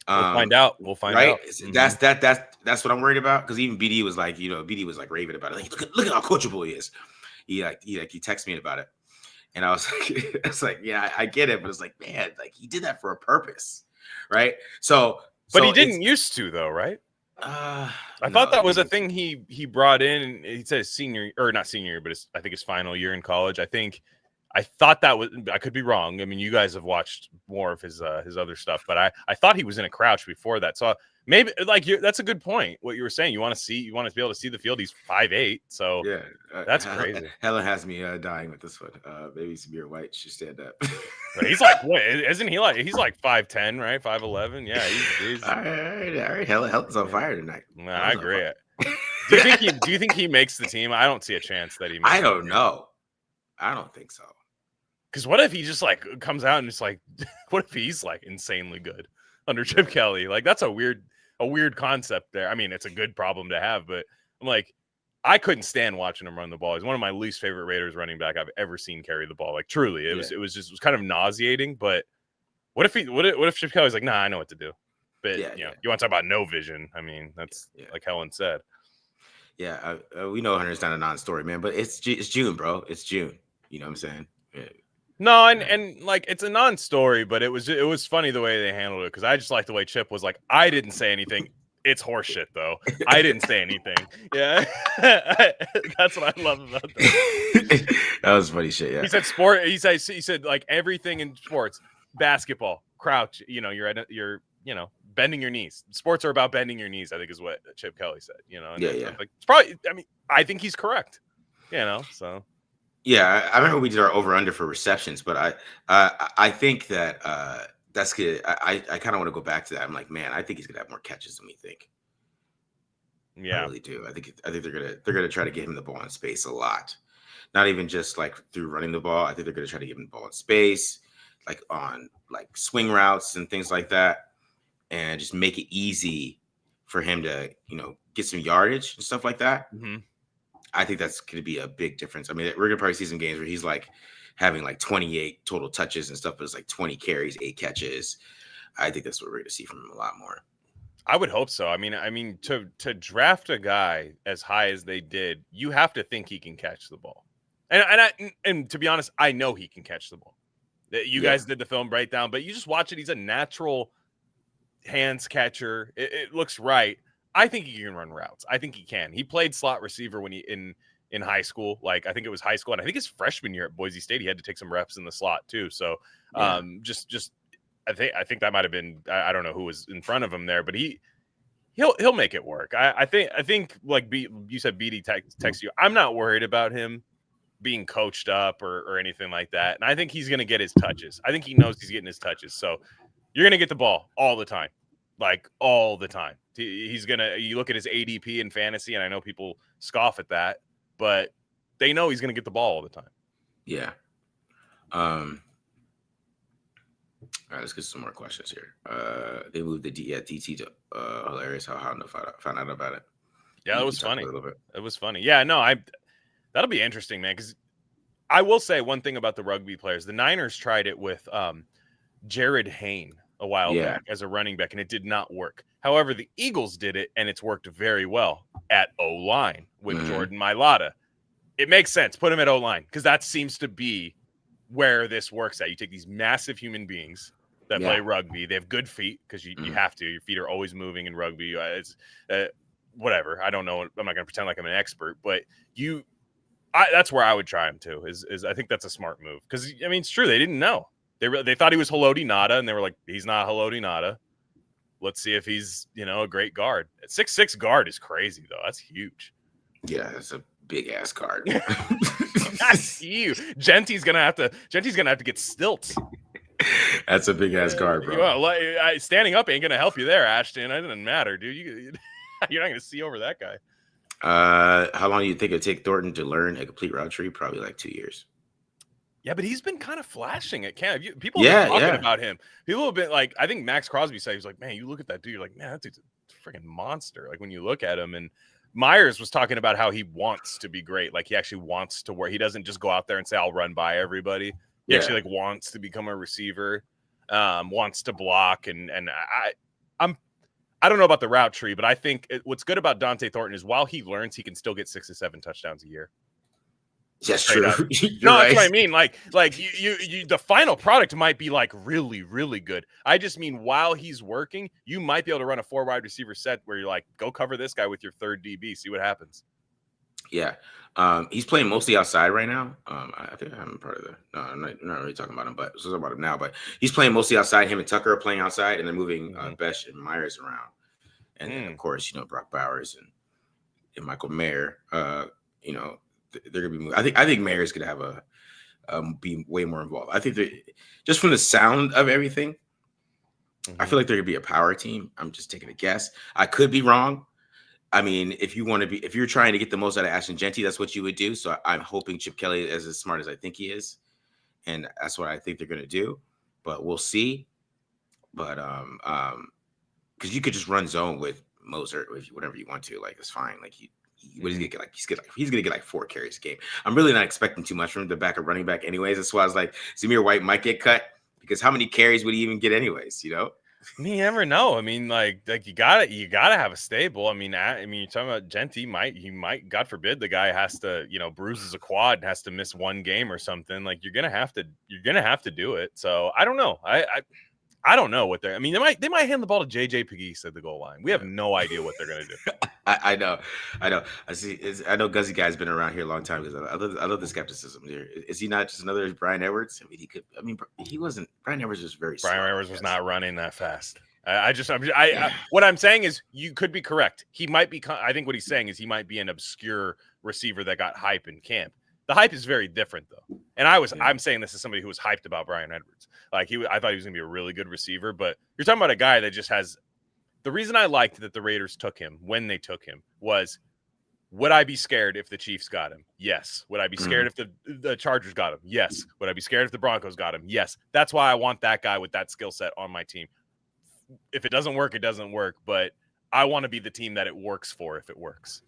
We'll find out. Right? That's what I'm worried about. Because even BD was like, BD was like raving about it. Like, look at how coachable he is. He texted me about it, and I was like, yeah, I get it, but it's like, man, like he did that for a purpose, right? But he didn't used to, though, right? I thought that was a thing he brought in, and he said not senior year, but I think his final year in college. I thought that was, I could be wrong. I mean, you guys have watched more of his other stuff, but I thought he was in a crouch before that. So maybe that's a good point. What you were saying, you want to be able to see the field. He's 5'8", so yeah, that's crazy. Helen has me dying with this one. Maybe Samir White should stand up. He's like, what? Isn't he like? He's like 5'10", right? 5'11". Yeah, he's all right. Helen's on fire tonight. I agree. Do you think he makes the team? I don't see a chance that he makes I don't know. I don't think so. Because what if he just like comes out and it's like, what if he's like insanely good under Chip Kelly? Like, that's a weird a weird concept there. I mean, it's a good problem to have, but I'm like, I couldn't stand watching him run the ball. He's one of my least favorite Raiders running back I've ever seen carry the ball. Like truly, it was kind of nauseating. But what if Chip Kelly's like, nah, I know what to do. But you want to talk about no vision? I mean, that's like Helen said. Yeah, we know Hunter's not a non-story, man, but it's June, bro. It's June. You know what I'm saying? Yeah. No, and like it's a non-story, but it was funny the way they handled it because I just like the way Chip was like, I didn't say anything. It's horseshit though. I didn't say anything. Yeah, that's what I love about that. That was funny shit. Yeah, he said sport. He said like everything in sports, basketball, crouch. You're bending your knees. Sports are about bending your knees. I think is what Chip Kelly said. And like it's probably. I mean, I think he's correct. So. Yeah, I remember we did our over/under for receptions, but I think that that's good. I kind of want to go back to that. I'm like, man, I think he's gonna have more catches than we think. Yeah, I really do. I think they're gonna try to get him the ball in space a lot, not even just like through running the ball. I think they're gonna try to give him the ball in space, like on like swing routes and things like that, and just make it easy for him to get some yardage and stuff like that. Mm-hmm. I think that's going to be a big difference. I mean, we're going to probably see some games where he's like having like 28 total touches and stuff, but it's like 20 carries, 8 catches. I think that's what we're going to see from him a lot more. I would hope so. I mean, to draft a guy as high as they did, you have to think he can catch the ball. And to be honest, I know he can catch the ball. You guys did the film breakdown, but you just watch it. He's a natural hands catcher. It looks right. I think he can run routes. I think he can. He played slot receiver when he in high school. Like I think it was high school, and I think his freshman year at Boise State, he had to take some reps in the slot too. So just I think that might have been I don't know who was in front of him there, but he'll make it work. I think like you said, BD text you. I'm not worried about him being coached up or anything like that, and I think he's gonna get his touches. I think he knows he's getting his touches. So you're gonna get the ball all the time. Like all the time. You look at his ADP in fantasy, and I know people scoff at that, but they know he's going to get the ball all the time. Yeah. All right, let's get some more questions here. They moved the DT to hilarious. How I found out about it. Yeah, that was funny. It was funny. Yeah, no, that'll be interesting, man, because I will say one thing about the rugby players. The Niners tried it with Jared Hayne a while back as a running back, and it did not work. However, the Eagles did it, and it's worked very well at O-line with Jordan Mailata. It makes sense. Put him at O-line because that seems to be where this works at. You take these massive human beings that play rugby. They have good feet because you have to. Your feet are always moving in rugby. It's whatever. I don't know. I'm not going to pretend like I'm an expert, but that's where I would try him too. Is I think that's a smart move because I mean it's true. They didn't know. They thought he was Haloti Ngata, and they were like, he's not Haloti Ngata. Let's see if he's, a great guard. 6'6" guard is crazy, though. That's huge. Yeah, that's a big ass guard. That's huge. Genty's gonna have to get stilts. That's a big ass guard, bro. Standing up ain't gonna help you there, Ashton. It doesn't matter, dude. You're not gonna see over that guy. How long do you think it'd take Thornton to learn a complete route tree? Probably like 2 years. Yeah, but he's been kind of flashing at camp. People have been talking about him. People have been like, I think Max Crosby said, he's like, man, you look at that dude, you're like, man, that dude's a freaking monster. Like when you look at him, and Myers was talking about how he wants to be great. Like he actually wants to work. He doesn't just go out there and say, I'll run by everybody. He actually like wants to become a receiver, wants to block. And I don't know about the route tree, but I think what's good about Dante Thornton is while he learns, he can still get 6 to 7 touchdowns a year. That's true. No, that's what I mean. Like you, the final product might be like really, really good. I just mean while he's working, you might be able to run a 4 wide receiver set where you're like, go cover this guy with your third DB, see what happens. Yeah, he's playing mostly outside right now. I think I'm part of the. No, I'm not really talking about him, but talking about him now. But he's playing mostly outside. Him and Tucker are playing outside, and they're moving Besh and Myers around, and then, of course, Brock Bowers and Michael Mayer. They're gonna be moving. I think Mayer's gonna have be way more involved. I think just from the sound of everything, I feel like they're gonna be a power team. I'm just taking a guess. I could be wrong. I mean, if you're trying to get the most out of Ashton Genty, that's what you would do. So I'm hoping Chip Kelly is as smart as I think he is, and that's what I think they're gonna do. But we'll see. But because you could just run zone with Moser if whatever you want to. Like it's fine. Like what is he gonna get? Like he's gonna get like 4 carries a game. I'm really not expecting too much from the backup running back, anyways. That's why I was like, Zamir White might get cut because how many carries would he even get, anyways? You know. I mean, you never know. I mean, like you gotta have a stable. I mean, you're talking about Genty. He might, God forbid, the guy has to, bruises a quad and has to miss 1 game or something. Like you're gonna have to do it. So I don't know. I don't know what they're. I mean, they might hand the ball to JJ Pegues at the goal line. We have no idea what they're gonna do. I know. I see. I know Guzzy guy's been around here a long time because I love the skepticism here. Is he not just another Brian Edwards? I mean, he could. I mean, he wasn't. Brian Edwards was very. Brian Edwards was not running that fast. What I'm saying is you could be correct. He might be. I think what he's saying is he might be an obscure receiver that got hype in camp. The hype is very different though. And I'm saying this as somebody who was hyped about Brian Edwards. Like I thought he was gonna be a really good receiver, but you're talking about a guy that just has. The reason I liked that the Raiders took him when they took him was, would I be scared if the Chiefs got him? Yes. Would I be scared if the Chargers got him? Yes. Would I be scared if the Broncos got him? Yes. That's why I want that guy with that skill set on my team. If it doesn't work, it doesn't work. But I want to be the team that it works for if it works.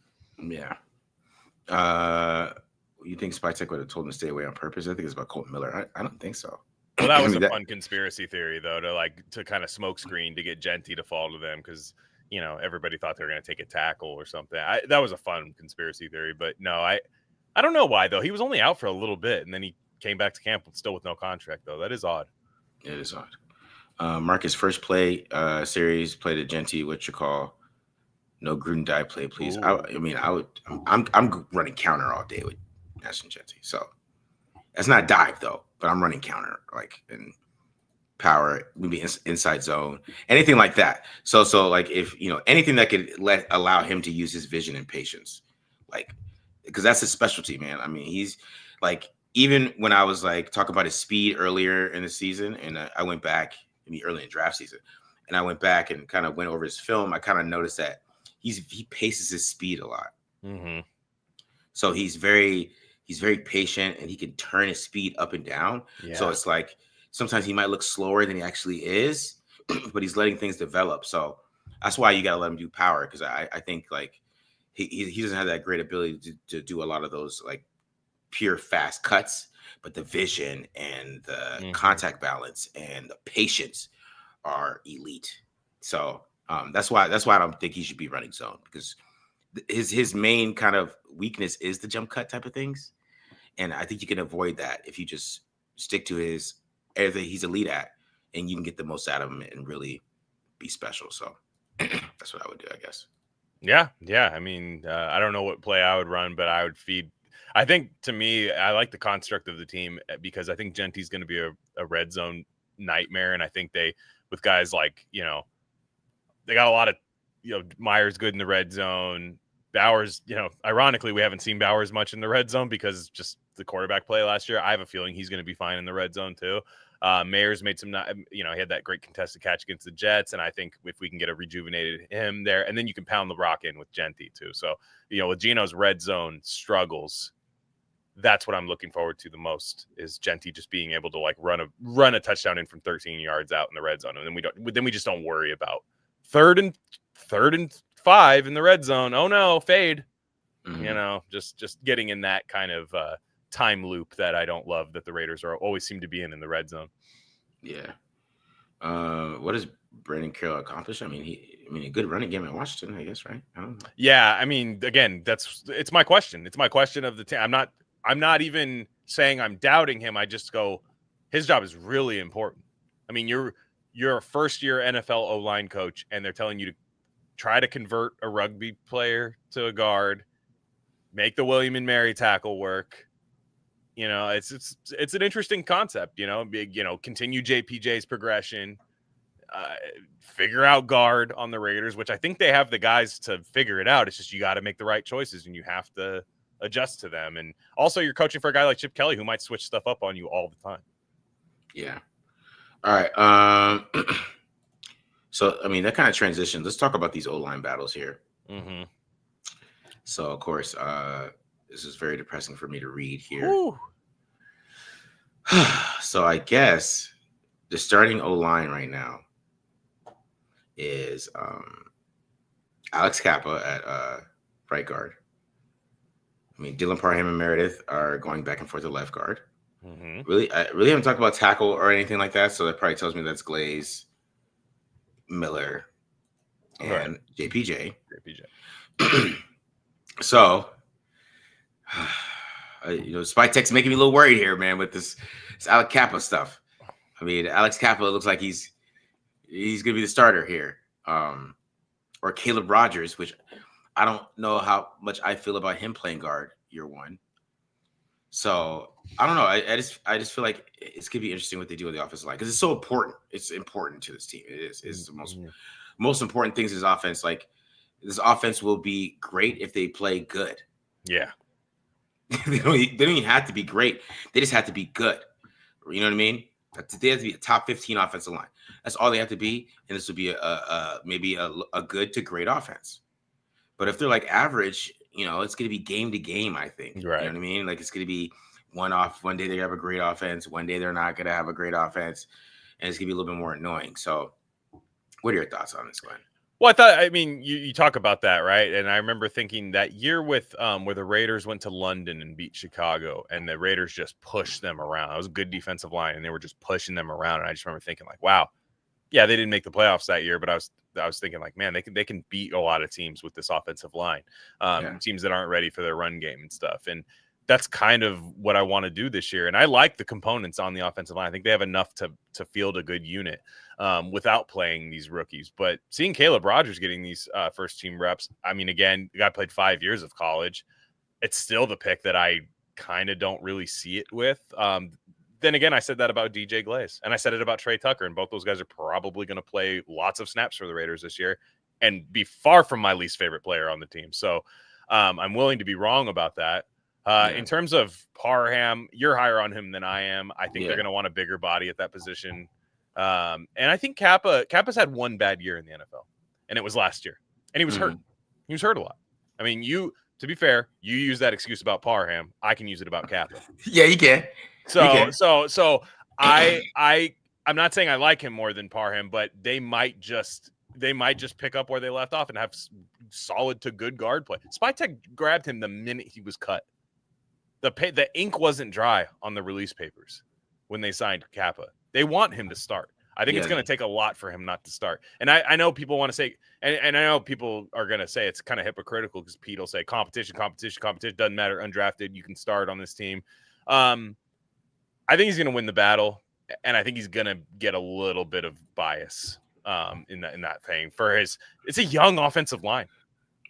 Yeah. You think Spytek would have told him to stay away on purpose? I think it's about Colton Miller. I don't think so. Well, that was a fun conspiracy theory, though, to kind of smoke screen to get Genty to fall to them because, everybody thought they were going to take a tackle or something. That was a fun conspiracy theory. But no, I don't know why, though. He was only out for a little bit, and then he came back to camp still with no contract, though. That is odd. It is odd. Marcus, first play series, played at Genty. What you call? No Gruden die play, please. I'm running counter all day with Ashton Genty. So that's not dive, though. But I'm running counter, like in power, maybe inside zone, anything like that. So like if anything that could allow him to use his vision and patience, like because that's his specialty, man. I mean, he's like even when I was like talking about his speed earlier in the season, and I went back maybe early in draft season, and I went back and kind of went over his film. I kind of noticed that he paces his speed a lot. Mm-hmm. So he's very patient and he can turn his speed up and down. Yeah. So it's like sometimes he might look slower than he actually is, but he's letting things develop. So that's why you got to let him do power because I think like he doesn't have that great ability to do a lot of those like pure fast cuts, but the vision and the contact balance and the patience are elite. So that's why I don't think he should be running zone because his main kind of weakness is the jump cut type of things. And I think you can avoid that if you just stick to everything he's elite at, and you can get the most out of him and really be special. So that's what I would do, I guess. Yeah. I mean, I don't know what play I would run, but I would feed. I think to me, I like the construct of the team because I think Genty's going to be a red zone nightmare, and I think with guys like they got a lot of Myers good in the red zone. Bowers, ironically, we haven't seen Bowers much in the red zone because just the quarterback play last year. I have a feeling he's going to be fine in the red zone too. Mayers made some, he had that great contested catch against the Jets, and I think if we can get a rejuvenated him there, and then you can pound the rock in with Genty too. So, with Geno's red zone struggles, that's what I'm looking forward to the most is Genty just being able to like run a touchdown in from 13 yards out in the red zone, and then we just don't worry about third and 5 in the red zone. Oh no, fade. Just getting in that kind of time loop that I don't love that the Raiders always seem to be in the red zone. Yeah. What does Brandon Carroll accomplish? I mean, a good running game at Washington, I guess, right? I don't know. Yeah, I mean, again, it's my question. It's my question of the team. I'm not even saying I'm doubting him. I just go, his job is really important. I mean, you're a first-year NFL O-line coach, and they're telling you to try to convert a rugby player to a guard, make the William and Mary tackle work. It's an interesting concept. Continue JPJ's progression, figure out guard on the Raiders, which I think they have the guys to figure it out. It's just you got to make the right choices, and you have to adjust to them. And also, you're coaching for a guy like Chip Kelly who might switch stuff up on you all the time. Yeah. All right. So, I mean, that kind of transitions. Let's talk about these O-line battles here. Mm-hmm. So, of course, this is very depressing for me to read here. So, I guess the starting O-line right now is Alex Kappa at right guard. I mean, Dylan Parham and Meredith are going back and forth to left guard. Really, I really haven't talked about tackle or anything like that, so that probably tells me that's Glaze, Miller, and JPJ. So, Spy Tech's making me a little worried here, man, with this Alex Kappa stuff. I mean, Alex Kappa looks like he's gonna be the starter here, or Caleb Rogers, which I don't know how much I feel about him playing guard year one. So I don't know. I just feel like it's gonna be interesting what they do with the offensive line because it's so important. It's important to this team. It is. It's the most important things in this offense. Like this offense will be great if they play good. Yeah. they don't even have to be great. They just have to be good. You know what I mean? They have to be a top 15 offensive line. That's all they have to be, and this will be maybe a good to great offense. But if they're like average, it's going to be game to game, I think. Right. You know what I mean? Like it's going to be one day they have a great offense, one day they're not going to have a great offense, and it's going to be a little bit more annoying. So what are your thoughts on this, Glenn? Well, you talk about that, right? And I remember thinking that year with where the Raiders went to London and beat Chicago, and the Raiders just pushed them around. It was a good defensive line, and they were just pushing them around. And I just remember thinking, like, wow, yeah, they didn't make the playoffs that year, but I was thinking, like, man, they can beat a lot of teams with this offensive line, teams that aren't ready for their run game and stuff. And that's kind of what I want to do this year. And I like the components on the offensive line. I think they have enough to field a good unit without playing these rookies. But seeing Caleb Rogers getting these first team reps, I mean, again, the guy played 5 years of college. It's still the pick that I kind of don't really see it with. Then again, I said that about DJ Glaze, and I said it about Trey Tucker, and both those guys are probably going to play lots of snaps for the Raiders this year and be far from my least favorite player on the team. So I'm willing to be wrong about that. In terms of Parham, you're higher on him than I am. I think they're going to want a bigger body at that position. And I think Kappa's had one bad year in the NFL, and it was last year. And he was hurt. He was hurt a lot. I mean, to be fair, you use that excuse about Parham. I can use it about Kappa. Yeah, you can. So I'm not saying I like him more than Parham, but they might just pick up where they left off and have solid to good guard play. Spytek grabbed him the minute he was cut. The ink wasn't dry on the release papers when they signed Kappa. They want him to start. I think it's going to take a lot for him not to start. And I know people want to say, and I know people are going to say it's kind of hypocritical because Pete will say competition, doesn't matter, undrafted, you can start on this team. I think he's going to win the battle, and I think he's going to get a little bit of bias in that thing it's a young offensive line.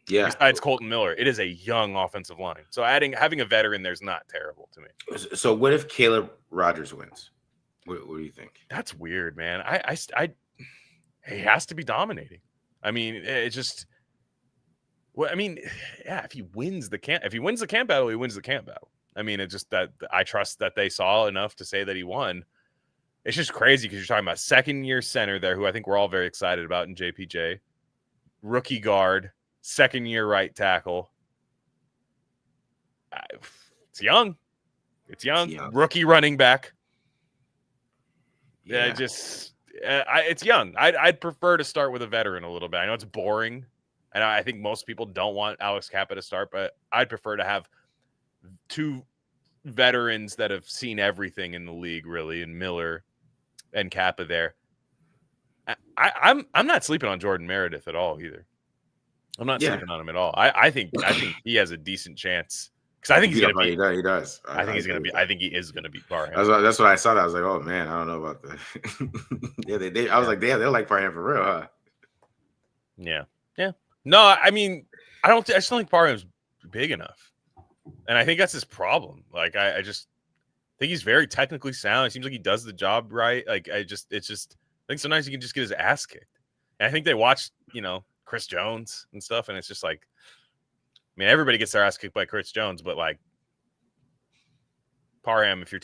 Yeah. Besides Colton Miller, it is a young offensive line. So having a veteran there's not terrible to me. So what if Caleb Rogers wins? What do you think? That's weird, man. He has to be dominating. I mean, it just. Well, I mean, yeah. If he wins the camp battle, he wins the camp battle. I mean, it's just that I trust that they saw enough to say that he won. It's just crazy because you're talking about second-year center there, who I think we're all very excited about in JPJ, rookie guard, second-year right tackle. It's young. It's young. Rookie running back. Yeah, it's young. I'd prefer to start with a veteran a little bit. I know it's boring, and I think most people don't want Alex Kappa to start, but I'd prefer to have two veterans that have seen everything in the league, really, and Miller and Kappa there. I'm not sleeping on Jordan Meredith at all either. I'm not sleeping on him at all. I think he has a decent chance. Because I think he's going to be. He does. I think he's going to be. I think he is going to be Parham. That's what I saw. I was like, oh man, I don't know about that. I was like, damn, they're like Parham for real, huh? Yeah. No, I mean, I just don't think Parham's big enough, and I think that's his problem. Like, I just think he's very technically sound. It seems like he does the job right. Like, I think sometimes he can just get his ass kicked. And I think they watched, Chris Jones and stuff, and it's just like. I mean, everybody gets their ass kicked by Chris Jones, but like Parham, if you're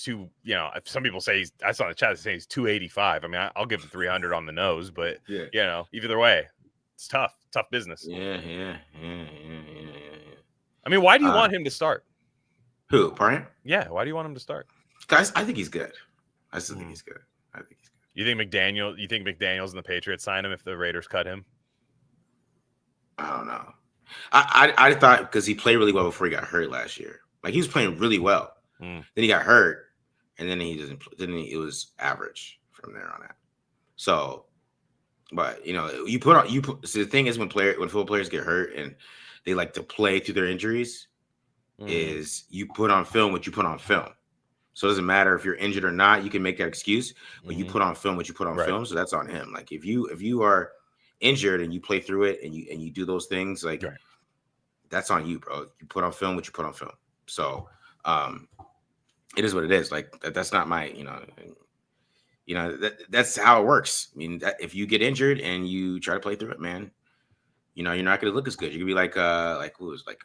some people say I saw in the chat saying he's 285. I mean, I'll give him 300 on the nose, but either way, it's tough business. Yeah. I mean, why do you want him to start? Who, Parham? Yeah, why do you want him to start? Guys, I think he's good. I still think he's good. You think McDaniels and the Patriots sign him if the Raiders cut him? I don't know. I thought because he played really well before he got hurt last year. Like he was playing really well. Then he got hurt, and then it was average from there on out. So, but so the thing is when football players get hurt and they like to play through their injuries, is you put on film what you put on film. So it doesn't matter if you're injured or not. You can make that excuse, but you put on film what you put on film. So that's on him. Like if you are injured and you play through it and you do those things, like that's on you, bro. You put on film what you put on film. So it is what it is. Like that's not my, that's how it works. I mean, if you get injured and you try to play through it, man, you're not going to look as good. You could be like who was I'm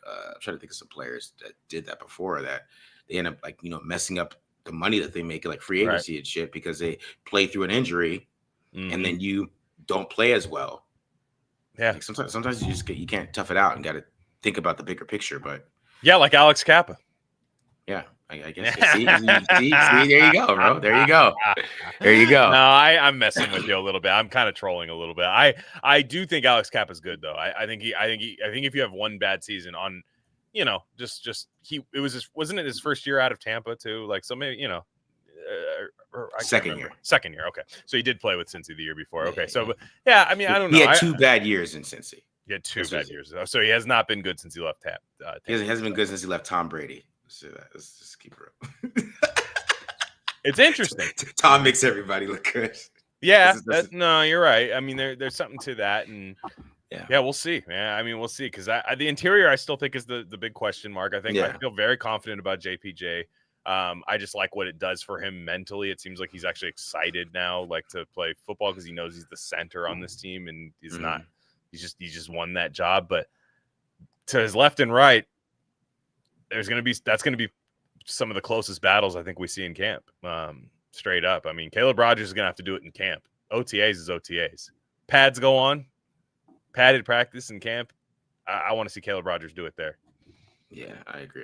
trying to think of some players that did that before that they end up messing up the money that they make like free agency and shit because they play through an injury and then you don't play as well. Yeah. Like sometimes you can't tough it out and got to think about the bigger picture. But yeah, like Alex Kappa. Yeah, I guess. See, there you go, bro. There you go. There you go. No, I'm messing with you a little bit. I'm kind of trolling a little bit. I do think Alex Kappa is good though. I think if you have one bad season on, wasn't it his first year out of Tampa too? Like so maybe second year. Second year. Okay, so he did play with Cincy the year before. Okay, so I mean I don't know. He had 2 bad years in Cincy. He had 2 bad years, so he has not been good since he left Tampa. He hasn't been good since he left Tom Brady. Let's just keep it real. It's interesting. Tom makes everybody look good. Yeah, no, you're right. I mean, there's something to that, and yeah, we'll see. Yeah, I mean, we'll see because the interior I still think is the big question mark. I think I feel very confident about JPJ. I just like what it does for him mentally. It seems like he's actually excited now, like to play football because he knows he's the center on this team, and he's not. He just won that job, but to his left and right. That's going to be some of the closest battles I think we see in camp. Straight up. I mean, Caleb Rogers is going to have to do it in camp. OTAs is OTAs. Pads go on. Padded practice in camp. I want to see Caleb Rogers do it there. Yeah, I agree.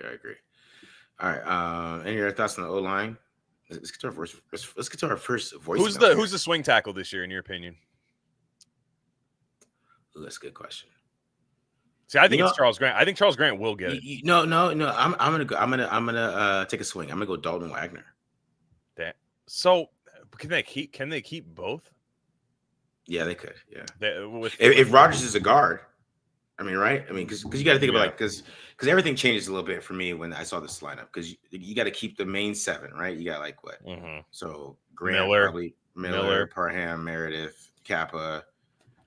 All right. Any other thoughts on the O-line? Let's get to our first voice. Who's the swing tackle this year in your opinion? Ooh, that's a good question. See, I think it's Charles Grant. I think Charles Grant will get it. No. I'm gonna take a swing. I'm gonna go Dalton Wagner. So can they keep both? Yeah, they could. Yeah. If Rodgers is a guard, I mean, right? I mean, because you got to think about because everything changes a little bit for me when I saw this lineup because you got to keep the main 7, right? You got like what? So Grant, Miller, Parham, Meredith, Kappa,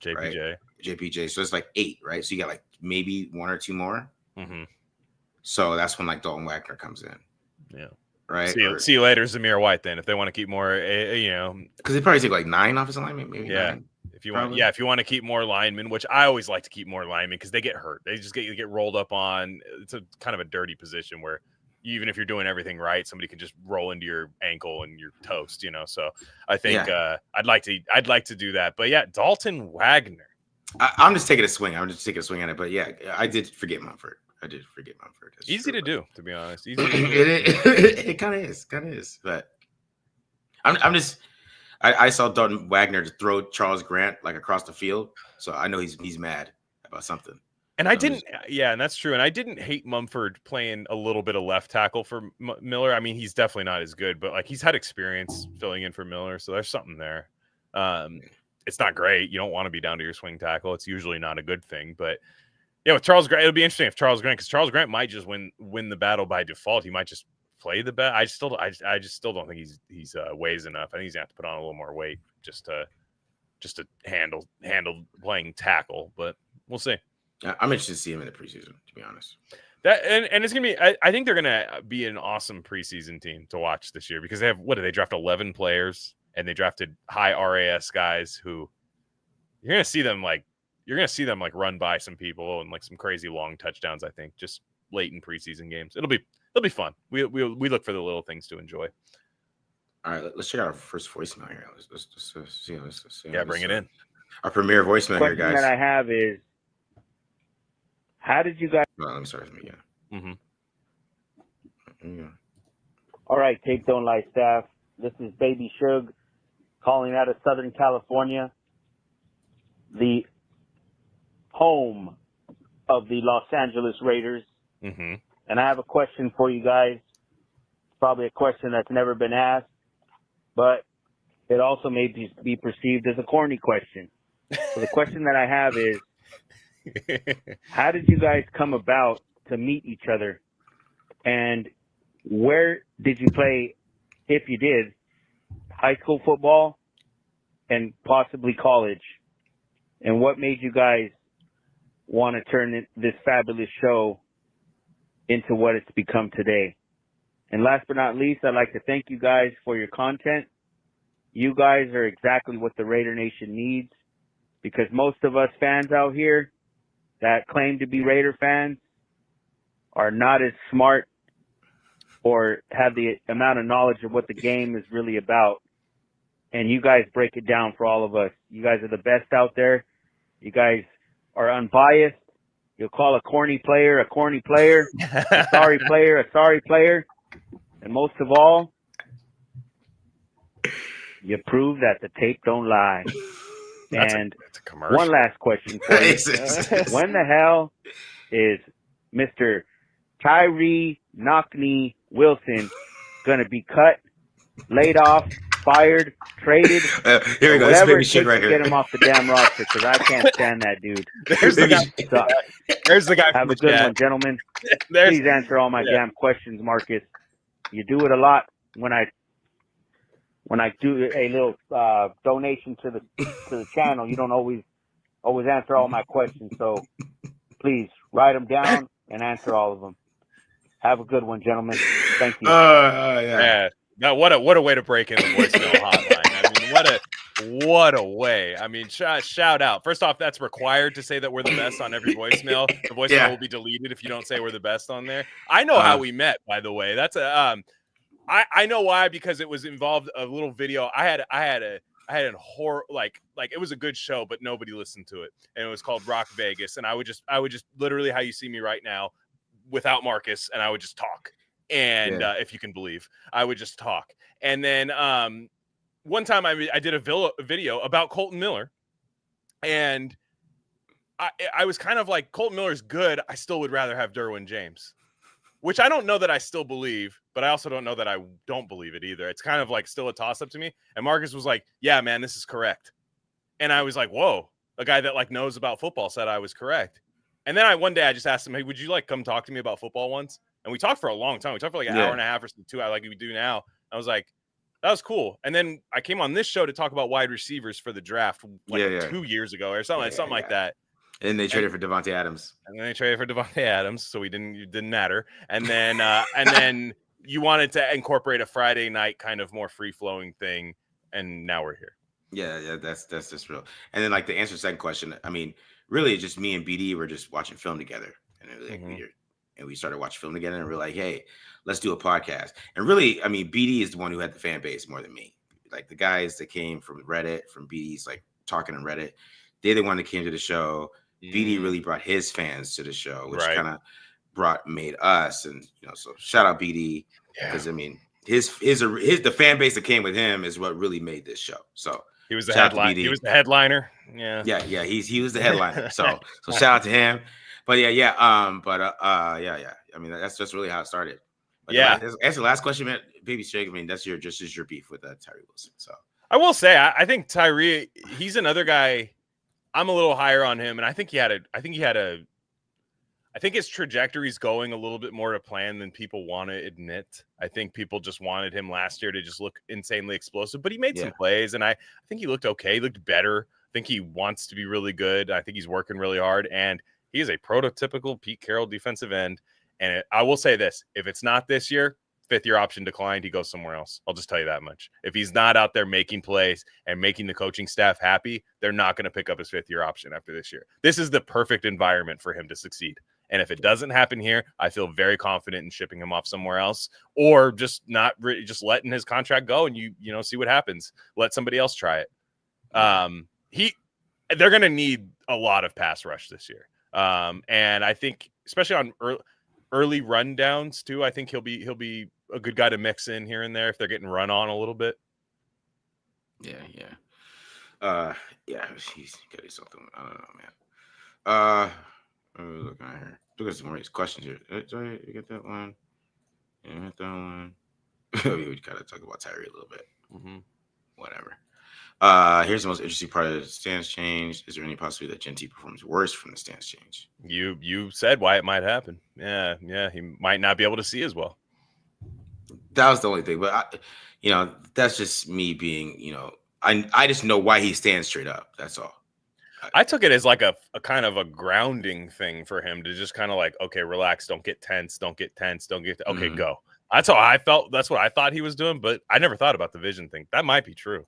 JPJ. Right? JPJ. So it's like 8, right? So you got like maybe 1 or 2 more. So that's when like Dalton Wagner comes in. Yeah. Right. See you later, Zamir White. Then, if they want to keep more, because they probably take like 9 offensive linemen, maybe. Yeah. 9, if you want to keep more linemen, which I always like to keep more linemen because they get hurt. They just get rolled up on. It's a kind of a dirty position where even if you're doing everything right, somebody can just roll into your ankle and you're toast. So I think I'd like to do that. But yeah, Dalton Wagner. I'm just taking a swing. I'm just taking a swing at it. But yeah, I did forget Mumford. That's easy to do, to be honest. Easy it kind of is. But I'm just. I saw Dalton Wagner to throw Charles Grant like across the field, so I know he's mad about something. And and that's true. And I didn't hate Mumford playing a little bit of left tackle for Miller. I mean, he's definitely not as good, but like he's had experience filling in for Miller, so there's something there. It's not great. You don't want to be down to your swing tackle. It's usually not a good thing, but yeah, with Charles Grant, it'll be interesting if because Charles Grant might just win the battle by default. He might just play the bet. I just still don't think he's weighs enough. I think he's gonna have to put on a little more weight just to handle playing tackle. But we'll see. I'm interested to see him in the preseason, to be honest. That and it's gonna be. I think they're gonna be an awesome preseason team to watch this year because they have they draft 11 players and they drafted high RAS guys who you're gonna see them like run by some people and like some crazy long touchdowns. I think just late in preseason games. It'll be fun. We look for the little things to enjoy. All right, let's check out our first voicemail here. Let's see. Bring it in. Our premier voicemail here, guys. The question that I have is, how did you guys? Well, let me start from again. All right, Take Don't Lie staff. This is Baby Shug calling out of Southern California, the home of the Los Angeles Raiders. Mm-hmm. And I have a question for you guys. It's probably a question that's never been asked, but it also may be perceived as a corny question. So the question that I have is, how did you guys come about to meet each other? And where did you play, if you did, high school football and possibly college? And what made you guys want to turn this fabulous show into what it's become today? And last but not least, I'd like to thank you guys for your content. You guys are exactly what the Raider Nation needs, because most of us fans out here that claim to be Raider fans are not as smart or have the amount of knowledge of what the game is really about. And you guys break it down for all of us. You guys are the best out there. You guys are unbiased. You'll call a corny player a corny player, a sorry player a sorry player. And most of all, you prove that the tape don't lie. That's And a commercial. one last question for you. When the hell is Mr. Tyree Knockney Wilson going to be cut, laid off, fired, traded, Here we go. This whatever baby it shit takes right to here. get him off the damn roster, because I can't stand that dude. There's the guy. So, There's the guy. have From a the good chat. one, gentlemen. There's, Please answer all my damn questions, Marcus. You do it a lot when I do a little donation to the channel. You don't always answer all my questions, so please write them down and answer all of them. Have a good one, gentlemen. Thank you. yeah. Now, what a way to break in the voicemail hotline. I mean, what a way. I mean, shout out. First off, that's required to say that we're the best on every voicemail. The voicemail will be deleted if you don't say we're the best on there. I know how we met, by the way. That's a I know why, because it was involved a little video. I had a horror like it was a good show, but nobody listened to it, and it was called Rock Vegas. And I would just literally how you see me right now, without Marcus, and I would just talk. And if you can believe, I would just talk. And then one time I did a video about Colton Miller, and I was kind of like, Colton Miller's good. I still would rather have Derwin James, which I don't know that I still believe, but I also don't know that I don't believe it either. It's kind of like still a toss up to me. And Marcus was like, yeah, man, this is correct. And I was like, whoa, a guy that like knows about football said I was correct. And then one day I just asked him, hey, would you like come talk to me about football once? And we talked for a long time. We talked for like an hour and a half or 2 hours like we do now. I was like, that was cool. And then I came on this show to talk about wide receivers for the draft 2 years ago or something like that. And they traded for Devontae Adams. And then they traded for Devontae Adams, so it didn't matter. And then you wanted to incorporate a Friday night kind of more free flowing thing, and now we're here. Yeah, that's just real. And then like to answer the second question, I mean, really just me and BD were just watching film together, and we started watching film together, and we're like, hey, let's do a podcast. And really, I mean, BD is the one who had the fan base more than me. Like the guys that came from Reddit, from BD's like talking on Reddit, they're the one that came to the show. BD really brought his fans to the show, which kind of made us, and so shout out BD, because I mean the fan base that came with him is what really made this show. So he was the headliner. He was the headliner. Yeah. He was the headliner. So shout out to him. But I mean that's just really how it started. But answer the last question, man. Baby Shake. I mean that's your beef with Tyree Wilson. So I will say I think Tyree, he's another guy. I'm a little higher on him, and I think his trajectory's going a little bit more to plan than people want to admit. I think people just wanted him last year to just look insanely explosive, but he made some plays, and I think he looked okay. He looked better. I think he wants to be really good. I think he's working really hard, and he is a prototypical Pete Carroll defensive end. And I will say this, if it's not this year, fifth-year option declined, he goes somewhere else. I'll just tell you that much. If he's not out there making plays and making the coaching staff happy, they're not going to pick up his fifth-year option after this year. This is the perfect environment for him to succeed. And if it doesn't happen here, I feel very confident in shipping him off somewhere else, or just just letting his contract go and you see what happens. Let somebody else try it. They're going to need a lot of pass rush this year. And I think especially on early rundowns too, I think he'll be a good guy to mix in here and there if they're getting run on a little bit. Yeah. Yeah, he's got something. I don't know, man. Look at here. Look at some of these questions here. Sorry, you get that one? Yeah, you get that one. We gotta talk about Tyree a little bit. Mm-hmm. Whatever. Here's the most interesting part of the stance change. Is there any possibility that Gen T performs worse from the stance change? You said why it might happen. Yeah, he might not be able to see as well. That was the only thing, but that's just me being, I just know why he stands straight up. That's all. I took it as like a kind of a grounding thing for him to just kind of like, okay, relax, don't get tense, okay, go. That's how I felt. That's what I thought he was doing, but I never thought about the vision thing. That might be true.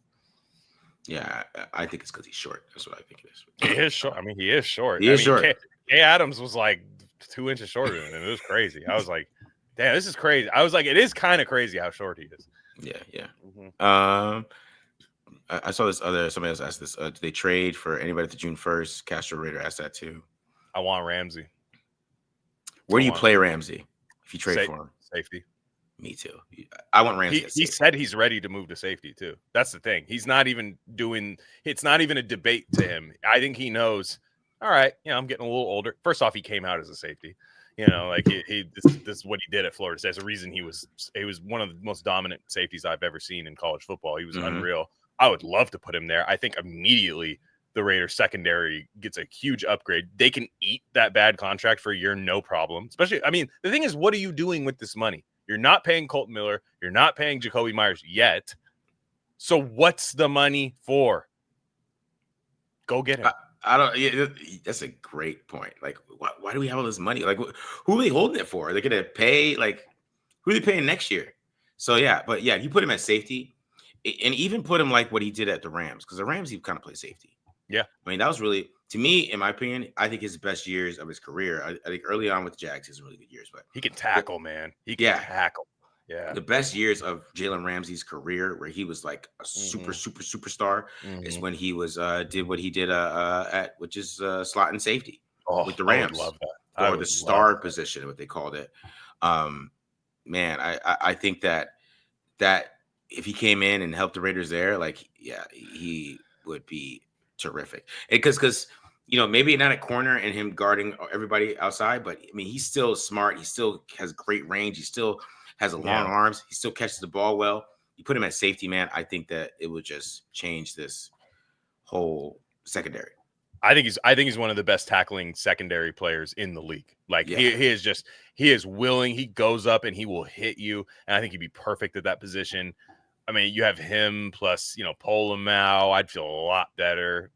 Yeah, I think it's because he's short. That's what I think it is. He is short. I mean, he is short. He is short. Kay Adams was like 2 inches shorter than him. It was crazy. I was like, damn, this is crazy. I was like, it is kind of crazy how short he is. Yeah. Mm-hmm. I saw somebody else asked this. Do they trade for anybody at the June 1st? Castro Raider asked that too. I want Ramsey. Where do you play Ramsey if you trade for him? Safety. Me too. I want Ramsey. He said he's ready to move to safety too. That's the thing. He's not even it's not even a debate to him. I think he knows, all right, I'm getting a little older. First off, he came out as a safety. Like this is what he did at Florida State. There's a reason he was one of the most dominant safeties I've ever seen in college football. He was unreal. I would love to put him there. I think immediately the Raiders secondary gets a huge upgrade. They can eat that bad contract for a year, no problem. Especially, I mean, the thing is, what are you doing with this money? You're not paying Colton Miller. You're not paying Jacoby Myers yet. So what's the money for? Go get him. I don't. Yeah, that's a great point. Like, why do we have all this money? Like, who are they holding it for? Are they gonna pay? Like, who are they paying next year? So yeah, but yeah, you put him at safety, and even put him like what he did at the Rams, because the Rams he kind of played safety. Yeah, I mean that was really, to me, in my opinion, I think his best years of his career. I think early on with the Jags, his really good years, but he can tackle, man. He can tackle. Yeah, the best years of Jalen Ramsey's career, where he was like a superstar, is when he was did what he did at which is slot and safety with the Rams. I would love that. Or the star position, what they called it. Man, I think that if he came in and helped the Raiders there, like he would be terrific. Because maybe not a corner and him guarding everybody outside, but I mean he's still smart. He still has great range. He still has long arms. He still catches the ball well. You put him at safety, man. I think that it would just change this whole secondary. I think he's one of the best tackling secondary players in the league. Like he is willing. He goes up and he will hit you. And I think he'd be perfect at that position. I mean, you have him plus, Polamalu. I'd feel a lot better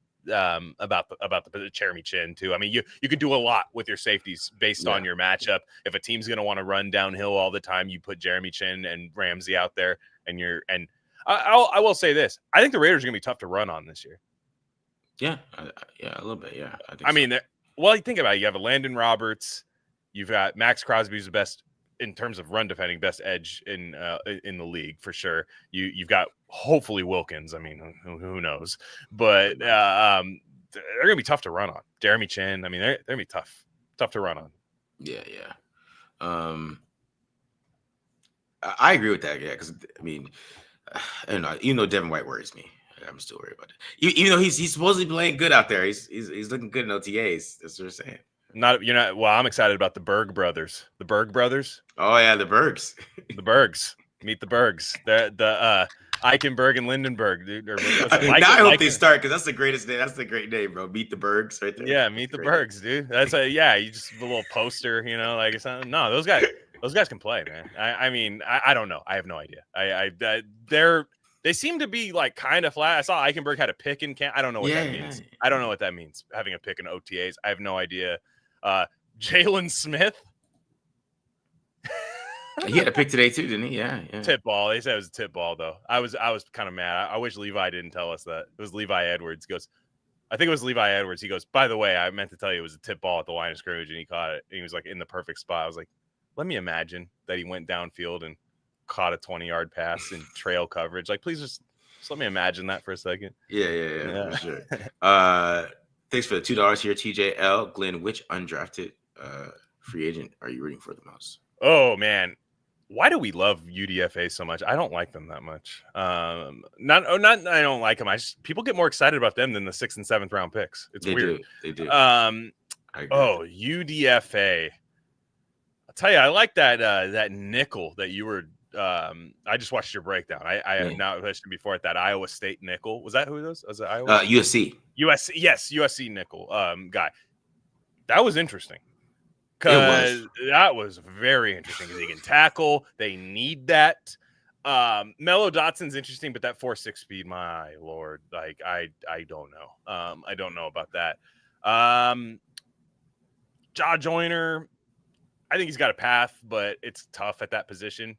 about the Jeremy Chin too. I mean, you could do a lot with your safeties based on your matchup. If a team's going to want to run downhill all the time, you put Jeremy Chin and Ramsey out there, and I will say this: I think the Raiders are going to be tough to run on this year. Yeah, a little bit. Yeah, I mean, well, you think about it. You have a Landon Roberts. You've got Max Crosby, who's the best in terms of run defending, best edge in the league for sure. You've got hopefully Wilkins. I mean, who knows? But they're gonna be tough to run on. Jeremy Chin. I mean, they're gonna be tough to run on. Yeah. I agree with that. Yeah, because I mean, I don't know. Even though Devin White worries me, I'm still worried about it. Even though he's supposedly playing good out there, he's looking good in OTAs. That's what we're saying. Well, I'm excited about the Berg brothers. The Berg brothers. Oh yeah, the Bergs. The Bergs. Meet the Bergs. The Eichenberg and Lindenberg, dude. I hope they start, because that's the greatest name. That's the great name, bro. Meet the Bergs right there. Yeah, Meet the Bergs, dude. That's you just a little poster, like something. No, those guys can play, man. I mean, I don't know. I have no idea. They seem to be like kind of flat. I saw Eichenberg had a pick in camp. I don't know what that means. I don't know what that means. Having a pick in OTAs. I have no idea. Jalen Smith. He had a pick today too, didn't he? Yeah. Tip ball. They said it was a tip ball though. I was kind of mad. I wish Levi didn't tell us that. It was Levi Edwards. I think it was Levi Edwards. He goes, by the way, I meant to tell you it was a tip ball at the line of scrimmage, and he caught it. And he was like in the perfect spot. I was like, let me imagine that he went downfield and caught a 20-yard pass in trail coverage. Like, please just let me imagine that for a second. Yeah. For sure. Thanks for the $2 here, TJL. Glen, which undrafted free agent are you rooting for the most? Oh man, Why do we love UDFA so much? I don't like them that much. Not I don't like them. People get more excited about them than the 6th and 7th round picks. It's weird. They do. I agree. UDFA. I'll tell you, I like that nickel that you were. I just watched your breakdown. I have not listened before at that Iowa State nickel. Was that who it was? Was it Iowa? USC. USC. Yes, USC nickel guy. That was interesting. Because that was very interesting. Because he can tackle. They need that. Mello Dotson's interesting, but that 4.6 speed, my lord, like I don't know. I don't know about that. Jaw Joyner, I think he's got a path, but it's tough at that position.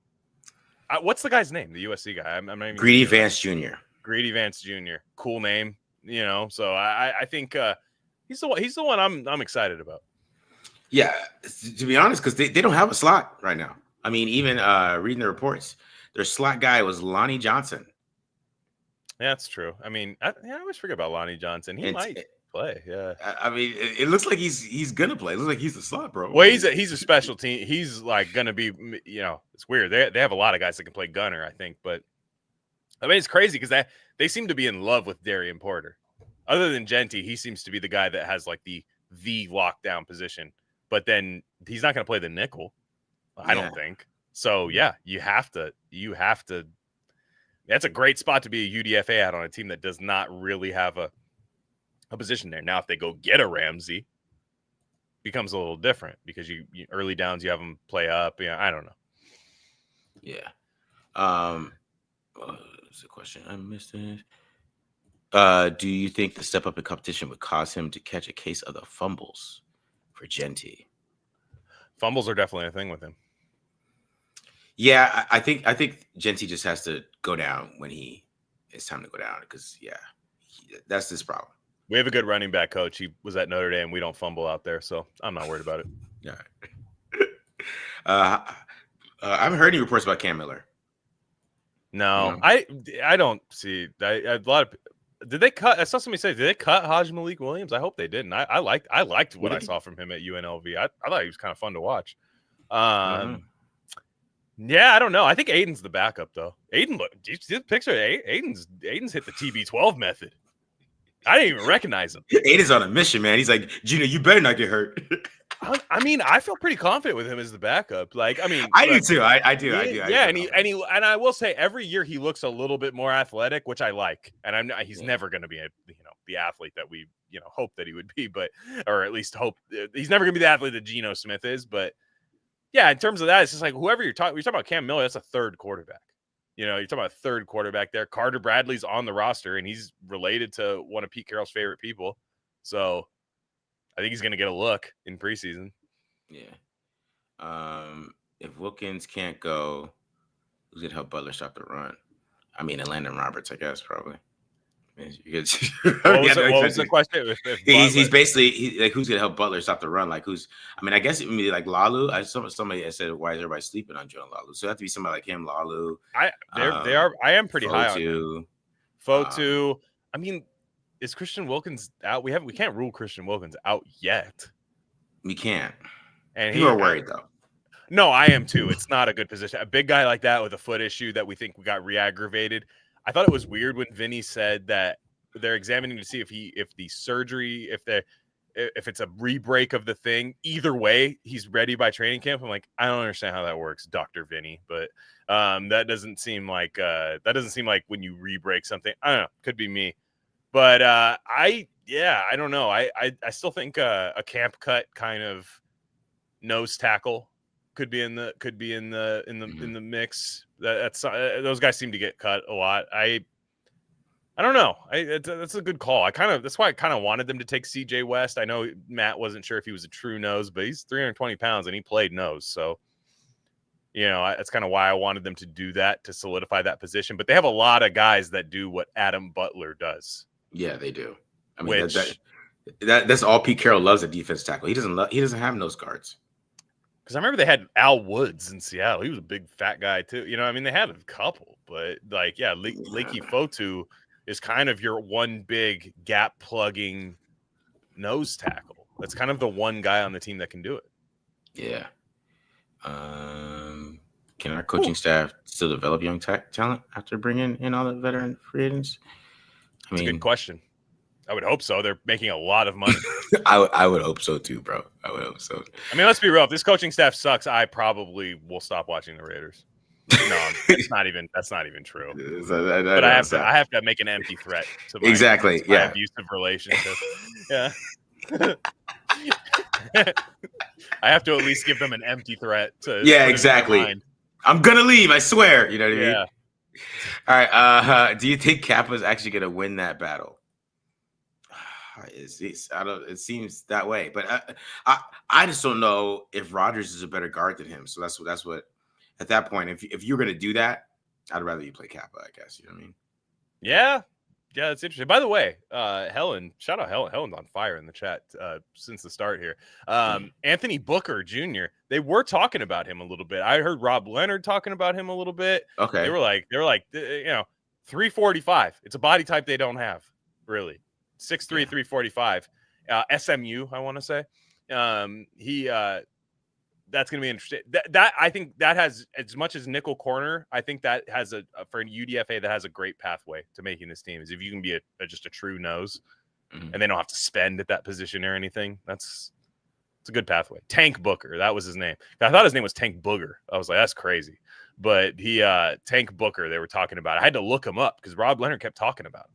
What's the guy's name? The USC guy. I'm not even Greedy Vance Jr. Greedy Vance Jr. Cool name, So I think he's the one I'm excited about. Yeah, to be honest, because they don't have a slot right now. I mean, even reading the reports, their slot guy was Lonnie Johnson. Yeah, that's true. I mean, I always forget about Lonnie Johnson. He might play. Yeah. I mean, it looks like he's gonna play. It looks like he's the slot, bro. Well, he's a special team. He's like gonna be. It's weird. They have a lot of guys that can play gunner, I think, but I mean, it's crazy because they seem to be in love with Darian Porter. Other than Genty, he seems to be the guy that has like the lockdown position. But then he's not going to play the nickel, I don't think. So yeah, you have to. That's a great spot to be a UDFA at on a team that does not really have a position there. Now, if they go get a Ramsey, becomes a little different because you early downs you have them play up. I don't know. Yeah. What's the question? I missed it. Do you think the step up in competition would cause him to catch a case of the fumbles for Genty? Fumbles are definitely a thing with him. Yeah, I think Genty just has to go down when it's time to go down because that's this problem. We have a good running back coach. He was at Notre Dame. We don't fumble out there, so I'm not worried about it. Yeah. I haven't heard any reports about Cam Miller. No, I don't see. A lot of. Did they cut? I saw somebody say, did they cut Haj Malik Williams? I hope they didn't. I liked what I saw from him at UNLV. I thought he was kind of fun to watch. Yeah, I don't know. I think Aiden's the backup though. Aiden, look, did you see the picture? Aiden's hit the TB12 method. I didn't even recognize him. Aiden's on a mission, man. He's like, Gino, you better not get hurt. I mean, I feel pretty confident with him as the backup. Like, I mean, I do too. I do. Yeah, and I will say every year he looks a little bit more athletic, which I like. And he's never going to be the athlete that we hope that he would be, but or at least hope he's never going to be the athlete that Geno Smith is. But yeah, in terms of that, it's just like whoever you're talking about Cam Miller, that's a third quarterback. You're talking about a third quarterback there. Carter Bradley's on the roster, and he's related to one of Pete Carroll's favorite people. So I think he's going to get a look in preseason. Yeah. If Wilkins can't go, who's going to help Butler stop the run? I mean, Landon Roberts, I guess, probably. What was the question? He's basically like, who's going to help Butler stop the run? Like, I guess it would be like Lalu. Somebody said, why is everybody sleeping on Joe Lalu? So it have to be somebody like him, Lalu. They are. I am pretty high on Fotu. I mean, is Christian Wilkins out? We can't rule Christian Wilkins out yet. We can't. And you are worried though. No, I am too. It's not a good position. A big guy like that with a foot issue that we think got re-aggravated. I thought it was weird when Vinny said that they're examining to see if the surgery, if it's a re-break of the thing. Either way, he's ready by training camp. I'm like, I don't understand how that works, Dr. Vinny. But that doesn't seem like when you re-break something. I don't know. Could be me. But I don't know. I still think a camp cut kind of nose tackle could be in the mix. That's those guys seem to get cut a lot. I don't know. That's a good call. That's why I kind of wanted them to take CJ West. I know Matt wasn't sure if he was a true nose, but he's 320 pounds and he played nose. So, that's kind of why I wanted them to do that to solidify that position. But they have a lot of guys that do what Adam Butler does. Yeah, they do. I mean, that's all Pete Carroll loves, a defense tackle. He doesn't have nose guards. Because I remember they had Al Woods in Seattle. He was a big fat guy too. They had a couple, but Lakey Fotu is kind of your one big gap plugging nose tackle. That's kind of the one guy on the team that can do it. Yeah. Can our coaching staff still develop young talent after bringing in all the veteran free agents? That's a good question. I would hope so. They're making a lot of money. I would hope so too, bro. I would hope so. I mean, let's be real. If this coaching staff sucks, I probably will stop watching the Raiders. No, that's not even true. But I have to make an empty threat to my, my abusive relationship. Yeah. I have to at least give them an empty threat to. Yeah, exactly. I'm gonna leave. I swear. You know what I mean? Yeah. All right. Do you think Kappa's actually gonna win that battle? It seems that way, but I just don't know if Rodgers is a better guard than him. So that's what. At that point, if you're gonna do that, I'd rather you play Kappa. I guess you know what I mean. Yeah, that's interesting. By the way, Helen, shout out Helen. Helen's on fire in the chat since the start here. Anthony Booker Jr. They were talking about him a little bit. I heard Rob Leonard talking about him a little bit. Okay, they were like 345. It's a body type they don't have really. 6'3", 345. SMU, I want to say. That's going to be interesting. That I think that has, as much as nickel corner, I think that has for an UDFA that has a great pathway to making this team is if you can be just a true nose, and they don't have to spend at that position or anything. It's a good pathway. Tank Booker, that was his name. I thought his name was Tank Booger. I was like, that's crazy. But Tank Booker, they were talking about. I had to look him up because Rob Leonard kept talking about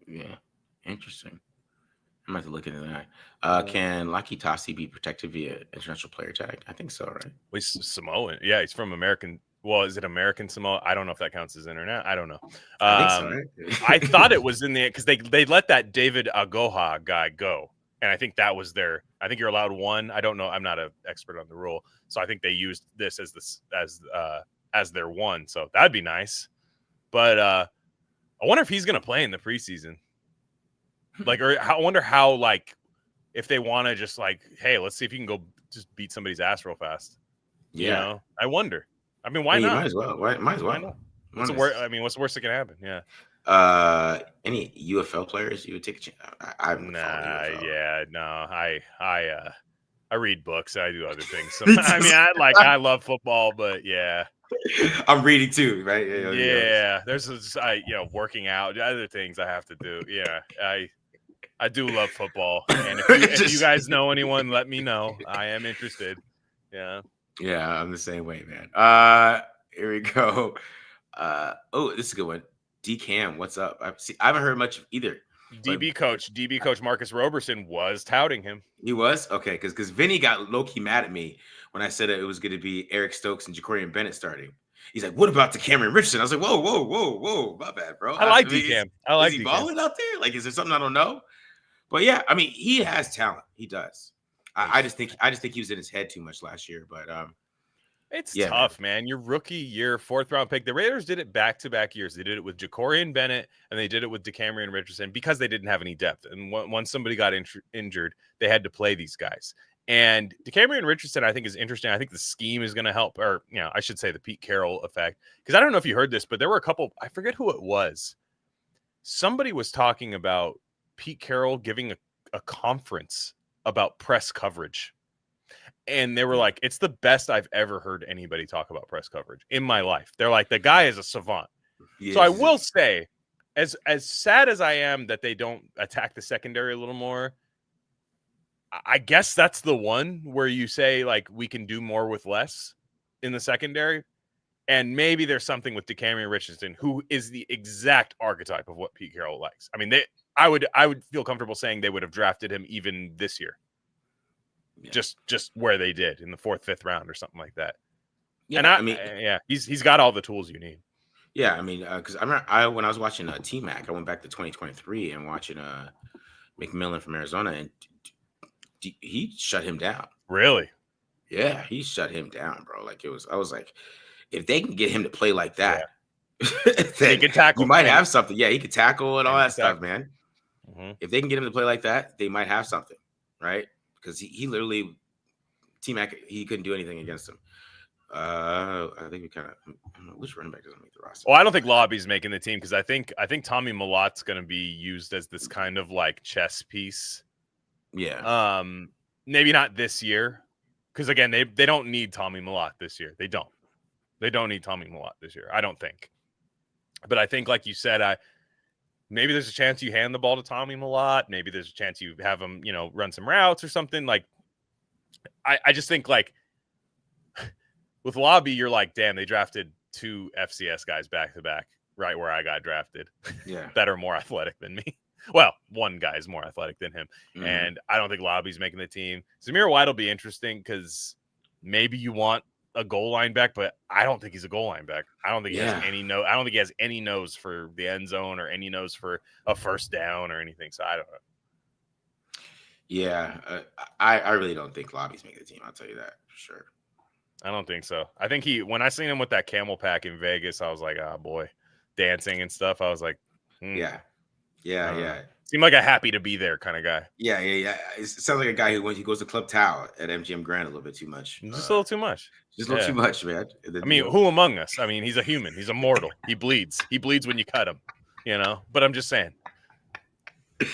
him. Yeah, interesting. I'm going to have to look into that. Can Laki Tasi be protected via international player tag? I think so, right? Well, he's Samoan. Yeah, he's from American. Well, is it American Samoa? I don't know if that counts as internet. I don't know. I think so, right? I thought it was in the because they let that David Agoha guy go, and I think that was their. I think you're allowed one. I don't know. I'm not an expert on the rule, so I think they used this as their one. So that'd be nice. But I wonder if he's gonna play in the preseason. I wonder how, if they want to just hey, let's see if you can go just beat somebody's ass real fast. Yeah. You know? I wonder. I mean, why not? Might as well. Might as well. Why not? What's the worst that can happen? Yeah. Any UFL players you would take a chance? I read books. I do other things. I mean, I love football, but yeah. I'm reading too, right? Yeah. There's working out, other things I have to do. Yeah. I do love football, and if you guys know anyone, let me know. I am interested. Yeah. Yeah, I'm the same way, man. Here we go. This is a good one. D-Cam, what's up? I haven't heard much of either. DB coach Marcus Roberson was touting him. He was? Okay, because Vinny got low-key mad at me when I said that it was going to be Eric Stokes and Jacorian Bennett starting. He's like, what about Cameron Richardson? I was like, whoa, my bad, bro. I like D-Cam. Is he balling out there? Is there something I don't know? But yeah, I mean, he has talent. He does. I just think he was in his head too much last year. But it's tough, man. Your rookie year, 4th round pick. The Raiders did it back-to-back years. They did it with Jacorian Bennett, and they did it with DeCamerion Richardson because they didn't have any depth. And once somebody got injured, they had to play these guys. And DeCamerion Richardson, I think, is interesting. I think the scheme is going to help, or I should say the Pete Carroll effect. Because I don't know if you heard this, but there were a couple. I forget who it was. Somebody was talking about Pete Carroll giving a conference about press coverage. And they were like, it's the best I've ever heard anybody talk about press coverage in my life. They're like, the guy is a savant. Yes. So I will say, as sad as I am that they don't attack the secondary a little more, I guess that's the one where you say, we can do more with less in the secondary. And maybe there's something with DeCamerion Richardson, who is the exact archetype of what Pete Carroll likes. I mean, I would feel comfortable saying they would have drafted him even this year. Yeah. Just where they did in the 4th, 5th round or something like that. Yeah, and I mean, he's got all the tools you need. Yeah, I mean, because I remember when I was watching T-Mac, I went back to 2023 and watching McMillan from Arizona, and he shut him down. Really? Yeah, he shut him down, bro. I was like, if they can get him to play like that, he can tackle. You might have something. Yeah, he could tackle and all that stuff, man. Mm-hmm. If they can get him to play like that, they might have something, right? Because he literally, T-Mac, he couldn't do anything against him. I think we kind of, I don't know, which running back doesn't make the roster? Well, I don't think Lobby's making the team because I think Tommy Malot's going to be used as this kind of chess piece. Yeah. Maybe not this year because again they don't need Tommy Malott this year. They don't. They don't need Tommy Malott this year, I don't think. But I think, like you said, maybe there's a chance you hand the ball to Tommy Malott. Maybe there's a chance you have him, run some routes or something. Like, I just think, like, with Lobby, you're like, damn, they drafted 2 FCS guys back to back, right where I got drafted. Yeah. That are more athletic than me. Well, one guy is more athletic than him. Mhm. And I don't think Lobby's making the team. Zamir White will be interesting because maybe you want a goal line back, but I don't think he's a goal line back. I don't think he has any I don't think he has any nose for the end zone or any nose for a first down or anything. So I don't know. Yeah, I really don't think Lobby's making the team. I'll tell you that for sure. I don't think so. I think when I seen him with that camel pack in Vegas, I was like, oh boy, dancing and stuff. I was like, Yeah. Seemed like a happy to be there kind of guy. Yeah. It sounds like a guy who goes to Club Tao at MGM Grand a little bit too much. Just a little too much. Just a little too much, man. I mean, who among us? I mean, he's a human. He's a mortal. He bleeds. He bleeds when you cut him, But I'm just saying. Have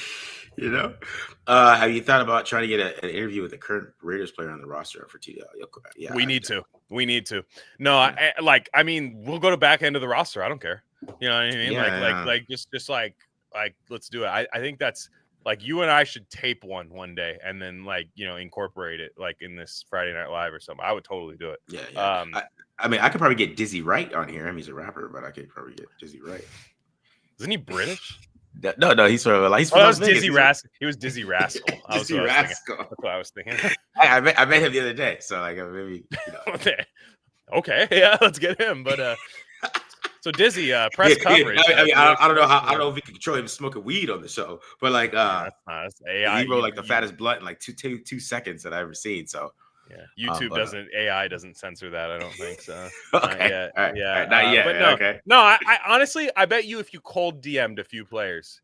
you thought about trying to get an interview with the current Raiders player on the roster for TDL? Yeah, we need to. No, I mean, we'll go to back end of the roster. I don't care. You know what I mean? Yeah, just like let's do it. I think that's like you and I should tape one day and then incorporate it like in this Friday Night Live or something. I would totally do it. Yeah. I mean, I could probably get Dizzy Wright on here. I mean, he's a rapper, but I could probably get Dizzy Wright. Isn't he British? No, he's sort of like that was Dizzy Rascal. He was Dizzy Rascal. Dizzy Rascal. That's what I was thinking. I met him the other day, so like maybe. Okay, yeah, let's get him. But so Dizzy, press coverage. I don't know I don't know if we can control him smoking weed on the show, but like that's AI. He rolled like the fattest blunt in like two seconds that I've ever seen. So yeah, YouTube doesn't censor that. I don't think so. Okay. Not yet. Not yet. But no, okay. No, I honestly, I bet you if you cold DM'd a few players,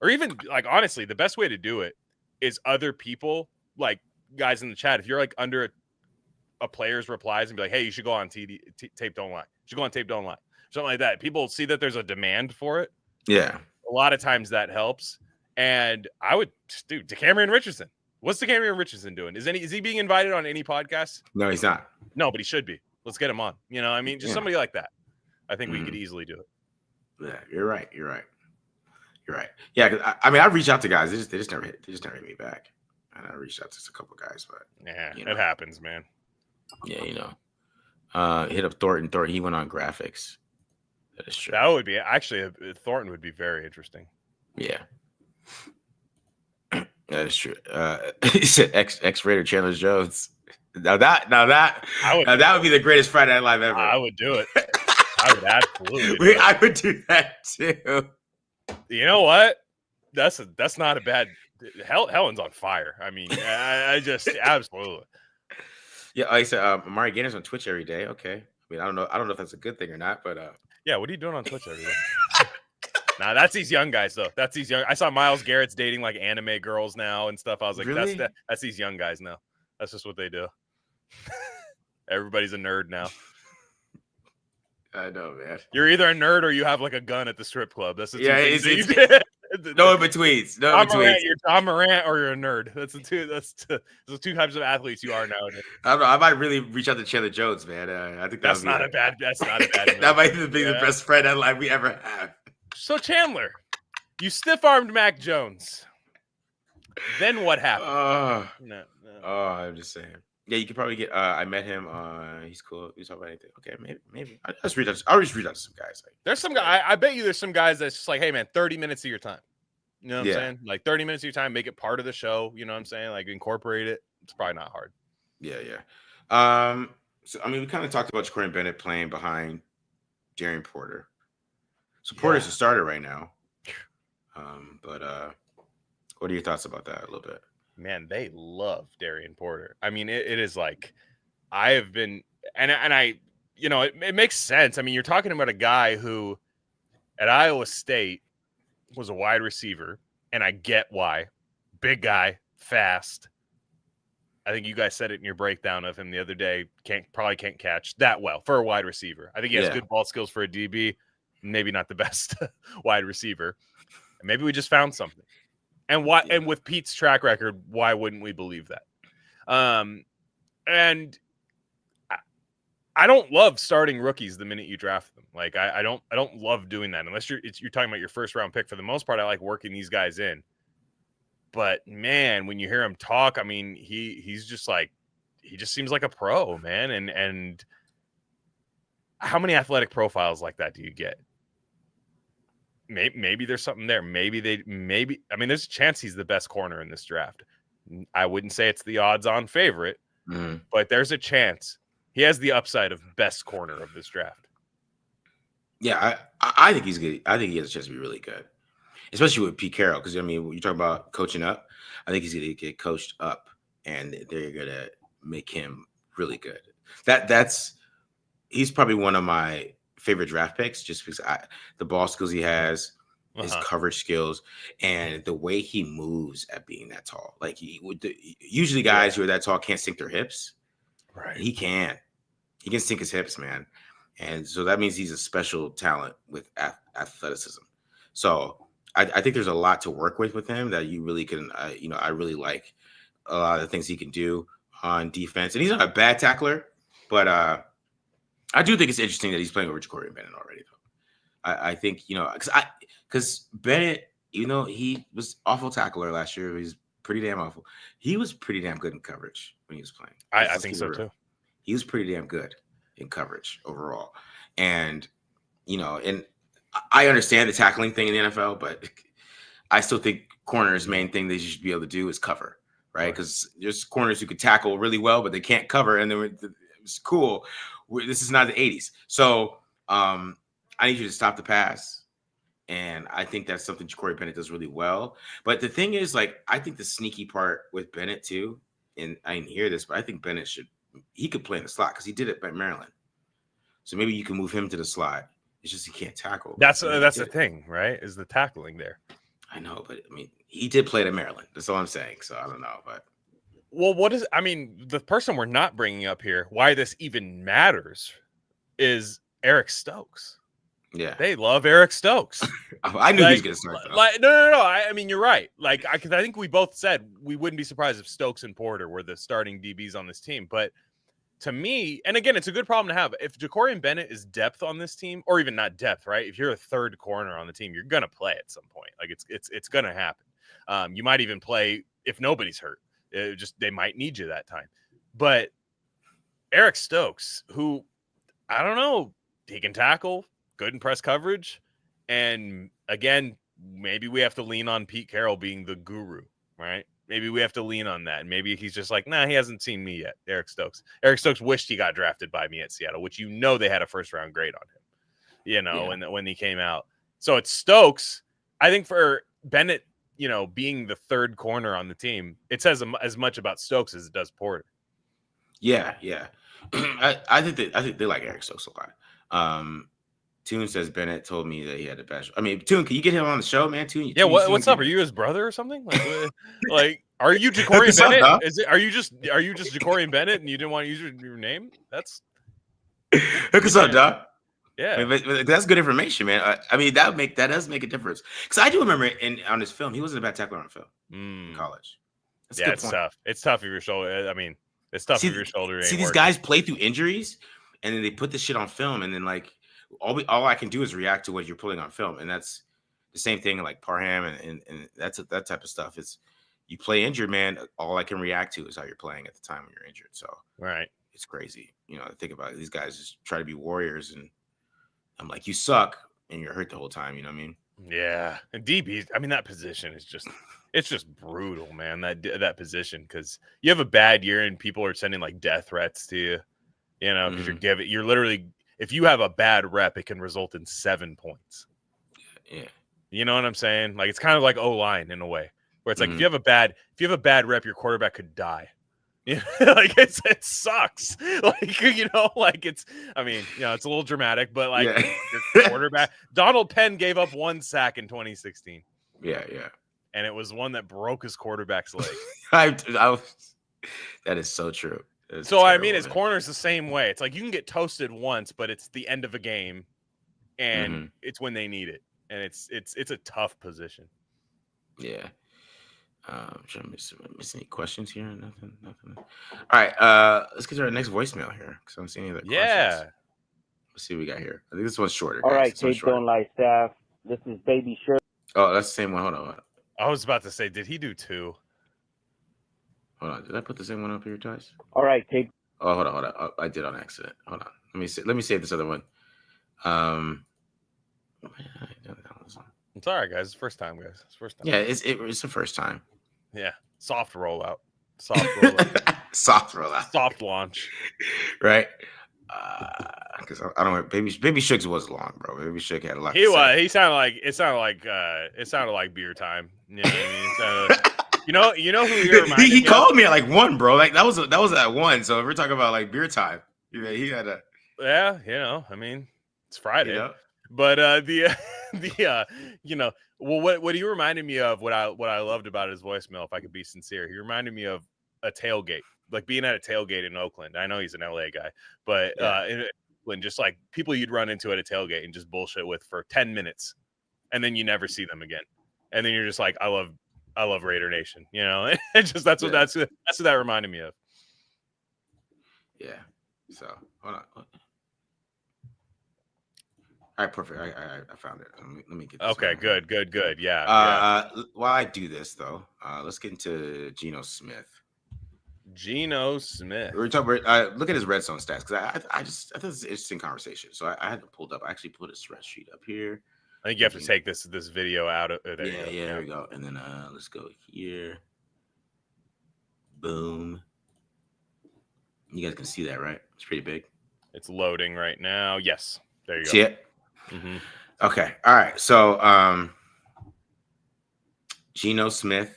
or even like honestly, the best way to do it is other people, like guys in the chat. If you're like under a player's replies and be like, hey, you should go on tape, don't lie. You should go on tape, don't lie. Something like that. People see that there's a demand for it. Yeah. A lot of times that helps. And I would do DeCamerion Richardson. What's DeCamerion Richardson doing? Is he being invited on any podcast? No, he's not. No, but he should be. Let's get him on. I mean, just somebody like that. I think we could easily do it. Yeah, you're right. Yeah, because I mean, I reached out to guys. They just never hit me back. And I reached out to just a couple guys, but it happens, man. Yeah, hit up Thornton. He went on graphics. That is true. That would be actually Thornton would be very interesting. Yeah. That is true. He said ex Raider Chandler Jones. Now that would be the greatest Friday Night Live ever. I would do it. I would absolutely. I would do that too. You know what? That's not a bad. Helen's on fire. I mean, I just absolutely. Yeah, I said Amari Gainer's on Twitch every day. Okay. I mean, I don't know if that's a good thing or not, but yeah, what are you doing on Twitch every day? Nah, that's these young guys though. That's these young. I saw Myles Garrett's dating like anime girls now and stuff. I was like, really? that's these young guys now. That's just what they do. Everybody's a nerd now. I know, man. You're either a nerd or you have like a gun at the strip club. That's the two things it's no in betweens. No in betweens. You're Tom Morant or you're a nerd. That's the two. That's the two types of athletes you are nowadays. I don't know. I might really reach out to Chandler Jones, man. I think that's not a bad. That's not a bad. That might be the best friend in life we ever have. So Chandler, you stiff-armed Mac Jones. Then what happened? No. Oh, I'm just saying. Yeah, you could probably get. I met him. He's cool. He's talking about anything. Okay, maybe. I'll just reach out to some guys. There's some guy. I bet you there's some guys that's just like, hey man, 30 minutes of your time. You know what I'm saying? Like 30 minutes of your time, make it part of the show. You know what I'm saying? Like incorporate it. It's probably not hard. Yeah. So I mean, we kind of talked about Ja'Cory Bennett playing behind Darian Porter. So Porter's a starter right now. But what are your thoughts about that a little bit? Man, they love Darian Porter. I mean, it is like I have been, and I, it makes sense. I mean, you're talking about a guy who at Iowa State was a wide receiver, and I get why. Big guy, fast. I think you guys said it in your breakdown of him the other day. Probably can't catch that well for a wide receiver. I think he has good ball skills for a DB. Maybe not the best wide receiver. And maybe we just found something. And and with Pete's track record, why wouldn't we believe that? And I don't love starting rookies the minute you draft them. Like I don't love doing that unless you're talking about your first round pick. For the most part, I like working these guys in. But man, when you hear him talk, I mean, he's just like, he just seems like a pro, man. And how many athletic profiles like that do you get? Maybe there's something there. Maybe I mean, there's a chance he's the best corner in this draft. I wouldn't say it's the odds-on favorite, but there's a chance he has the upside of best corner of this draft. Yeah, I think he's good. I think he has a chance to be really good, especially with Pete Carroll. Because I mean, when you talk about coaching up, I think he's going to get coached up, and they're going to make him really good. He's probably one of my favorite draft picks, just because the ball skills he has, his coverage skills, and the way he moves at being that tall. Like usually guys who are that tall can't sink their hips. Right. He can sink his hips, man. And so that means he's a special talent with athleticism. So I think there's a lot to work with him that you really can, I really like a lot of the things he can do on defense. And he's not a bad tackler, but I do think it's interesting that he's playing over Ja'Cory Bennett already, though. I think, because Bennett, even though he was awful tackler last year, he's pretty damn awful. He was pretty damn good in coverage when he was playing. I think so too. He was pretty damn good in coverage overall. And, and I understand the tackling thing in the NFL, but I still think corners' main thing they should be able to do is cover, right? Because there's corners who could tackle really well, but they can't cover. And it's cool. This is not the 80s. So I need you to stop the pass. And I think that's something Ja'Cory Bennett does really well. But the thing is, like, I think the sneaky part with Bennett too, and I didn't hear this, but I think Bennett he could play in the slot because he did it at Maryland. So maybe you can move him to the slot. It's just he can't tackle. That's the thing, right? Is the tackling there. I know, but I mean, he did play at Maryland. That's all I'm saying. So I don't know, but. Well, the person we're not bringing up here, why this even matters, is Eric Stokes. Yeah, they love Eric Stokes. I knew he was going to start. No. I mean, you're right. Like, I think we both said we wouldn't be surprised if Stokes and Porter were the starting DBs on this team. But to me, and again, it's a good problem to have. If Ja'Cory Bennett is depth on this team, or even not depth, right? If you're a third corner on the team, you're gonna play at some point. Like it's gonna happen. You might even play if nobody's hurt. They might need you that time. But Eric Stokes, who I don't know, he can tackle, good in press coverage, and again, maybe we have to lean on Pete Carroll being the guru, right? Maybe we have to lean on that. And maybe he's just like, nah, he hasn't seen me yet, Eric Stokes. Eric Stokes wished he got drafted by me at Seattle, which they had a first-round grade on him, when he came out. So it's Stokes. I think for Bennett, being the third corner on the team, it says as much about Stokes as it does Porter. Yeah. I think they like Eric Stokes a lot. Toon says Bennett told me that he had a best. I mean, Toon, can you get him on the show, man? Toon, what's up? Are you his brother or something? Like are you Ja'Cory Bennett? Up, are you just Ja'Cory Bennett and you didn't want to use your name? That's hook us up, dog. Yeah, I mean, but that's good information, man. I mean, that does make a difference. Because I do remember on his film, he wasn't a bad tackler on film in college. That's it's tough. It's tough if your shoulder. I mean, it's tough if your shoulder. See, these guys play through injuries, and then they put this shit on film, and then like. All I can do is react to what you're putting on film, and that's the same thing like Parham and that type of stuff. It's you play injured, man. All I can react to is how you're playing at the time when you're injured. So right, it's crazy. Think about it. These guys just try to be warriors, and I'm like, you suck, and you're hurt the whole time. You know what I mean? Yeah, and DBs. I mean, that position is just brutal, man. That position because you have a bad year and people are sending like death threats to you. Because you're literally. If you have a bad rep, it can result in 7 points. Yeah. You know what I'm saying? Like it's kind of like O-line in a way, where it's like if you have a bad rep, your quarterback could die. Like it sucks. Like it's. I mean, it's a little dramatic, but like your quarterback. Donald Penn gave up 1 sack in 2016. Yeah. And it was one that broke his quarterback's leg. That is so true. So terrible, I mean, his corner's the same way. It's like you can get toasted once, but it's the end of a game, and it's when they need it, and it's a tough position. Yeah, Trying to miss any questions here? Nothing. All right. Let's get to our next voicemail here because I don't see any other questions. Yeah. Let's see what we got here. I think this one's shorter. All Guys. right, This one's Tape shorter. Don't Lie staff. This is Baby Shirt. Oh, that's the same one. Hold on. I was about to say, did he do 2? Hold on. Did I put the same one up here twice? All right, Tape. Oh, hold on. Oh, I did on accident. Hold on. Let me save this other one. It's all right, guys. It's the first time, guys. It's the first time. Yeah, it's the first time. Yeah. Soft rollout. Soft rollout. Soft rollout. Soft launch. Right? Because I don't know. Baby Shook's was long, bro. Baby Shook had a lot. He was. He sounded like it sounded like beer time. You know what I mean? You know who you're reminding he me called of? me at like 1, bro. Like that was at 1. So if we're talking about like beer time, he had a. Yeah, I mean, it's Friday. You know? But what he reminded me of, what I loved about his voicemail, if I could be sincere, he reminded me of a tailgate, like being at a tailgate in Oakland. I know he's an LA guy, but in Oakland, just like people you'd run into at a tailgate and just bullshit with for 10 minutes, and then you never see them again, and then you're just like, I love Raider Nation, It's just that's what that reminded me of. Yeah. So hold on. All right, perfect. I found it. Let me get this. Okay, one. good. Yeah. While I do this though, let's get into Geno Smith. Geno Smith. We're talking. Look at his red zone stats because I thought it's an interesting conversation. So I had to pull up. I actually put a spreadsheet up here. I think you have to take this video out of there. Yeah, there we go. And then let's go here. Boom. You guys can see that, right? It's pretty big. It's loading right now. Yes. There you go. See it? Mm-hmm. Okay. All right. So Geno Smith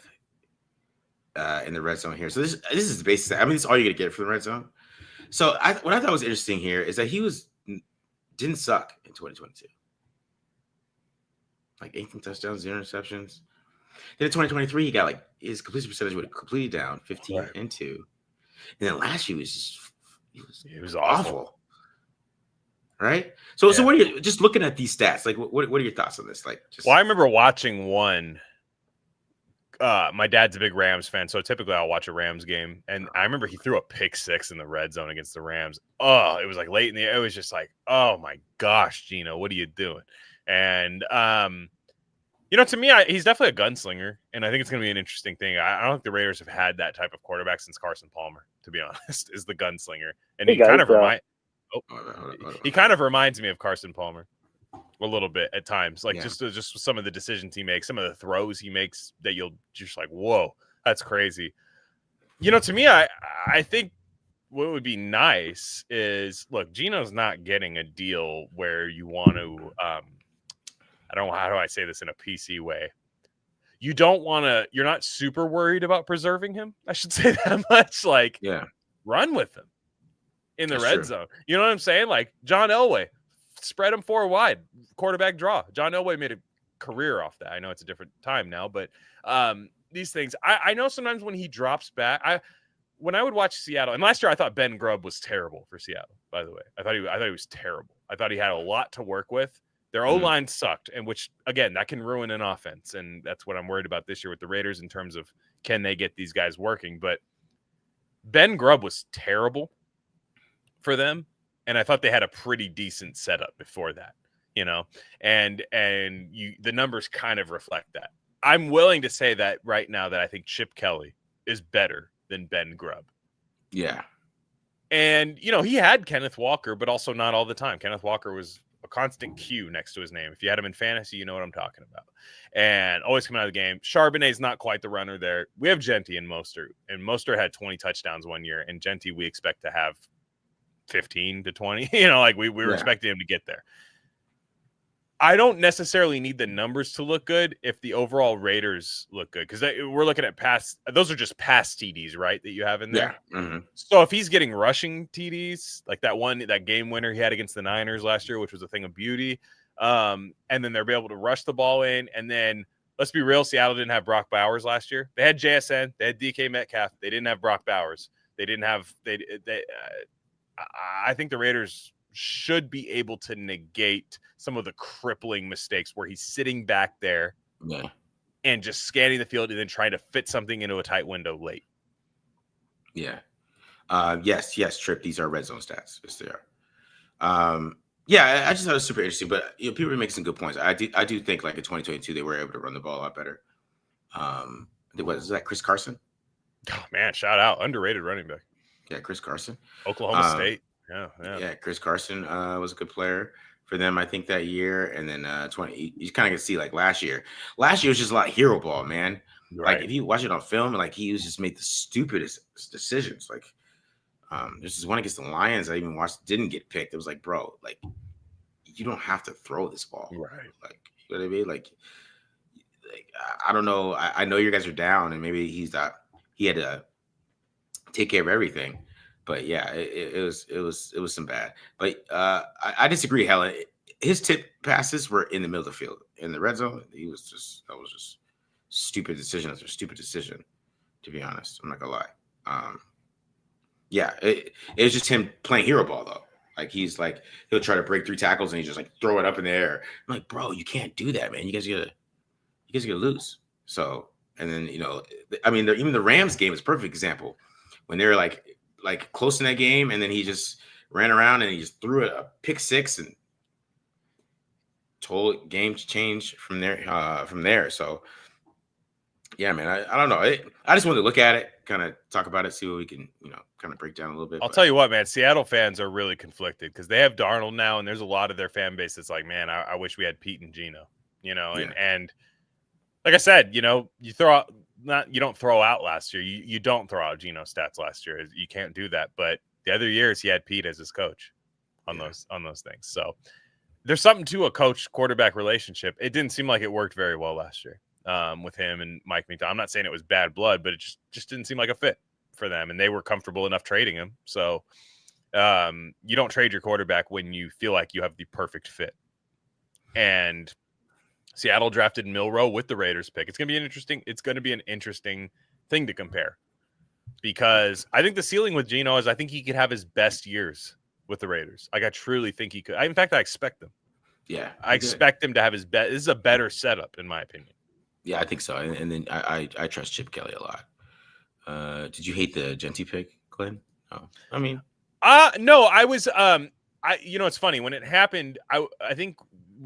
in the red zone here. So this is the basic. I mean, this is all you're gonna get from the red zone. So what I thought was interesting here is that he didn't suck in 2022. Like 18 touchdowns, 0 interceptions. Then in 2023, he got like his completion percentage went completely down, 15 and 2. And then last year he was awful. Right? So what are you just looking at these stats? Like what are your thoughts on this? Like Well, I remember watching one. My dad's a big Rams fan, so typically I'll watch a Rams game. And I remember he threw a pick 6 in the red zone against the Rams. Oh, it was like late in the year. It was just like, oh my gosh, Geno, what are you doing? And to me, he's definitely a gunslinger, and I think it's going to be an interesting thing. I don't think the Raiders have had that type of quarterback since Carson Palmer, to be honest, is the gunslinger. And he kind of reminds me of Carson Palmer a little bit at times, like just some of the decisions he makes, some of the throws he makes that you'll just like, whoa, that's crazy. To me, I think what would be nice is, look, Geno's not getting a deal where you want to I don't know, how do I say this in a PC way? You're not super worried about preserving him. I should say that much. Like, run with him in the red zone. You know what I'm saying? Like John Elway, spread him 4 wide, quarterback draw. John Elway made a career off that. I know it's a different time now, but these things, I know sometimes when he drops back, when I would watch Seattle, and last year I thought Ben Grubb was terrible for Seattle, by the way. I thought he was terrible. I thought he had a lot to work with. Their O-line sucked, and which, again, that can ruin an offense, and that's what I'm worried about this year with the Raiders in terms of can they get these guys working. But Ben Grubb was terrible for them, and I thought they had a pretty decent setup before that, and the numbers kind of reflect that. I'm willing to say that right now that I think Chip Kelly is better than Ben Grubb. Yeah. And, he had Kenneth Walker, but also not all the time. Kenneth Walker was a constant Q next to his name. If you had him in fantasy, you know what I'm talking about. And always coming out of the game. Charbonnet's not quite the runner there. We have Genty and Mostert. And Mostert had 20 touchdowns one year. And Genty, we expect to have 15 to 20. We were expecting him to get there. I don't necessarily need the numbers to look good if the overall Raiders look good, because we're looking at those are just past TDs, right, that you have in there. Yeah. Mm-hmm. So if he's getting rushing TDs, like that game winner he had against the Niners last year, which was a thing of beauty, and then they'll be able to rush the ball in, and then let's be real, Seattle didn't have Brock Bowers last year. They had JSN, they had DK Metcalf, they didn't have Brock Bowers. They didn't have I think the Raiders should be able to negate some of the crippling mistakes where he's sitting back there and just scanning the field and then trying to fit something into a tight window late. Yeah. Yes, Trip. These are red zone stats. Yes, they are. Yeah, I just thought it was super interesting. But people are making some good points. I do think like in 2022 they were able to run the ball a lot better. Was that Chris Carson? Oh man, shout out, underrated running back. Yeah, Chris Carson, Oklahoma State. Yeah. Chris Carson was a good player for them, I think, that year. And then you kind of can see like last year. Last year was just a lot of hero ball, man. Right. Like if you watch it on film, like he was just made the stupidest decisions. Like there's this one against the Lions I even watched didn't get picked. It was like, bro, like you don't have to throw this ball. Right. Like, you know what I mean? Like I don't know. I know you guys are down, and maybe he had to take care of everything. But yeah, it was some bad. But I disagree, Helen. His tip passes were in the middle of the field. In the red zone, that was just stupid decision after stupid decision, to be honest. I'm not gonna lie. Yeah, it was just him playing hero ball though. Like he'll try to break 3 tackles and he just like throw it up in the air. I'm like, bro, you can't do that, man. You guys gotta lose. So, and then I mean, even the Rams game is a perfect example when they're like close in that game, and then he just ran around and he just threw a pick 6 and total game change from there. So, yeah, man, I don't know. I just wanted to look at it, kind of talk about it, see what we can, kind of break down a little bit. I'll tell you what, man, Seattle fans are really conflicted because they have Darnold now, and there's a lot of their fan base that's like, man, I wish we had Pete and Geno, and like I said, you don't throw out last year. You don't throw out Geno stats last year. You can't do that. But the other years he had Pete as his coach on those things. So there's something to a coach quarterback relationship. It didn't seem like it worked very well last year with him and Mike McDonald. I'm not saying it was bad blood, but it just didn't seem like a fit for them, and they were comfortable enough trading him. So you don't trade your quarterback when you feel like you have the perfect fit. And Seattle drafted Milroe with the Raiders pick. It's going to be an interesting thing to compare, because I think the ceiling with Geno is I think he could have his best years with the Raiders. Like I truly think he could. In fact, I expect them. Yeah, I expect him to have his best. This is a better setup, in my opinion. Yeah, I think so. And then I trust Chip Kelly a lot. Did you hate the Genty pick, Glenn? No, I mean, no, I was. It's funny when it happened. I think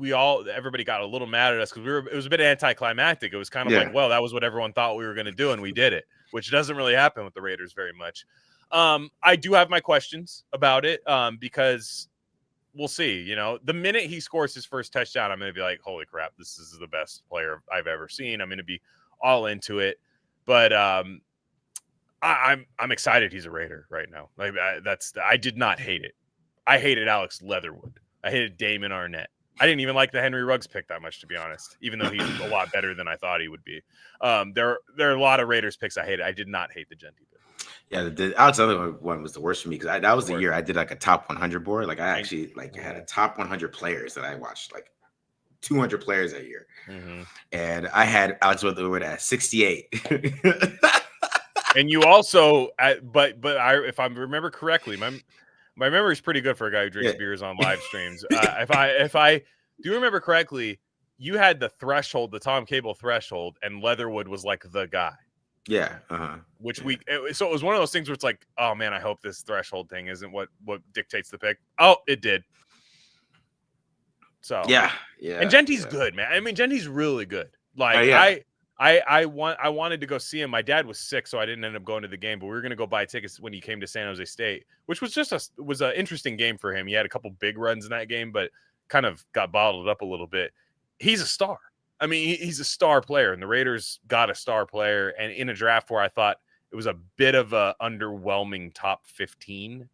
everybody got a little mad at us because it was a bit anticlimactic. It was kind of like, well, that was what everyone thought we were going to do, and we did it, which doesn't really happen with the Raiders very much. I do have my questions about it because we'll see. The minute he scores his first touchdown, I'm going to be like, holy crap, this is the best player I've ever seen. I'm going to be all into it. But I'm excited he's a Raider right now. Like I did not hate it. I hated Alex Leatherwood. I hated Damon Arnett. I didn't even like the Henry Ruggs pick that much, to be honest, even though he's a lot better than I thought he would be. There are a lot of Raiders picks I hated. I did not hate the Genty pick. Yeah, the Alex Leatherwood one was the worst for me because that was the year I did like a top 100 board. Like I actually had a top 100 players that I watched, like 200 players that year. Mm-hmm. And I had Alex Leatherwood at 68. And you also, if I remember correctly, my memory is pretty good for a guy who drinks beers on live streams. If I do remember correctly, you had the threshold, the Tom Cable threshold, and Leatherwood was like the guy. Yeah. So it was one of those things where it's like, oh man, I hope this threshold thing isn't what dictates the pick. Oh, it did. So yeah. And Genty's good, man. I mean, Genty's really good. Like I wanted to go see him. My dad was sick, so I didn't end up going to the game. But we were going to go buy tickets when he came to San Jose State, which was was an interesting game for him. He had a couple big runs in that game, but kind of got bottled up a little bit. He's a star. I mean, he's a star player, and the Raiders got a star player. And in a draft where I thought it was a bit of a underwhelming top 15,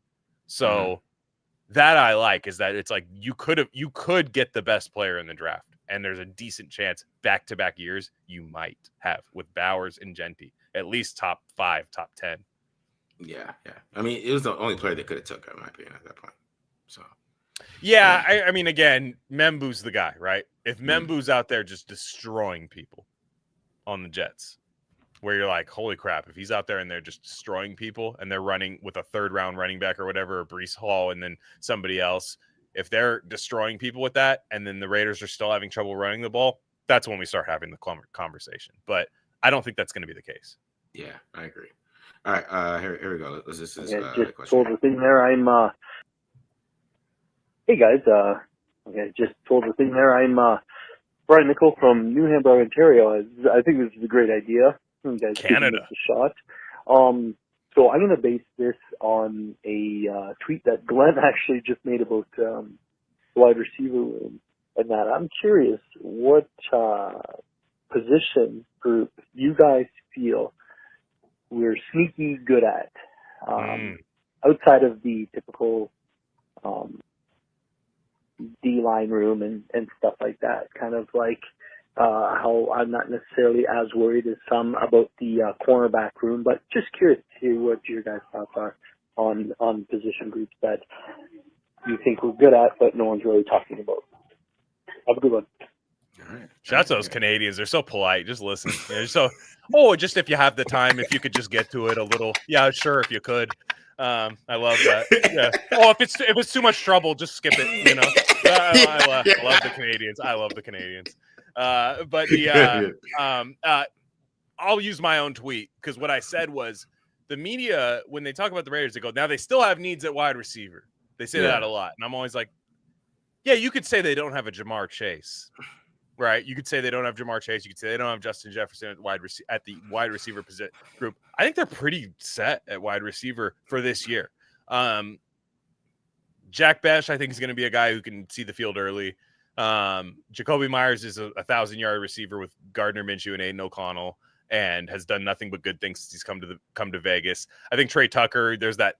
so that I like is that it's like you could get the best player in the draft. And there's a decent chance back-to-back years you might have with Bowers and Genty, at least top 5, top 10. Yeah. I mean, it was the only player they could have took, in my opinion, at that point. So, yeah, I mean, again, Membu's the guy, right? If Membu's out there just destroying people on the Jets, where you're like, holy crap, if he's out there and they're just destroying people and they're running with a third-round running back or whatever, or Breece Hall and then somebody else, if they're destroying people with that, and then the Raiders are still having trouble running the ball, that's when we start having the conversation. But I don't think that's going to be the case. Yeah, I agree. All right, here we go. This is just question. told the thing there. Hey guys, just told the thing there. I'm Brian Nickel from New Hamburg, Ontario. I think this is a great idea. You guys giving this a shot. So I'm going to base this on a tweet that Glen actually just made about the wide receiver room, and that I'm curious what position group you guys feel we're sneaky good at, outside of the typical D-line room and stuff like that. Kind of like how I'm not necessarily as worried as some about the cornerback room, but just curious to hear what your guys' thoughts are on position groups that you think we're good at, but no one's really talking about. Have a good one. All right. Shout out to those Canadians. They're so polite. Just listen. So, just if you have the time, if you could just get to it a little. Yeah, sure, if you could. I love that. Yeah. Oh, if it's too much trouble, just skip it. You know. I love the Canadians. I love the Canadians. But I'll use my own tweet because what I said was the media, when they talk about the Raiders, they go, now they still have needs at wide receiver. They say that a lot. And I'm always like, yeah, you could say they don't have a Jamar Chase, right? You could say they don't have Jamar Chase. You could say they don't have Justin Jefferson at the wide receiver group. I think they're pretty set at wide receiver for this year. Jack Besh, I think, is going to be a guy who can see the field early. Jacoby Myers is a 1,000-yard receiver with Gardner Minshew and Aiden O'Connell, and has done nothing but good things since he's come to Vegas. I think Trey Tucker, there's that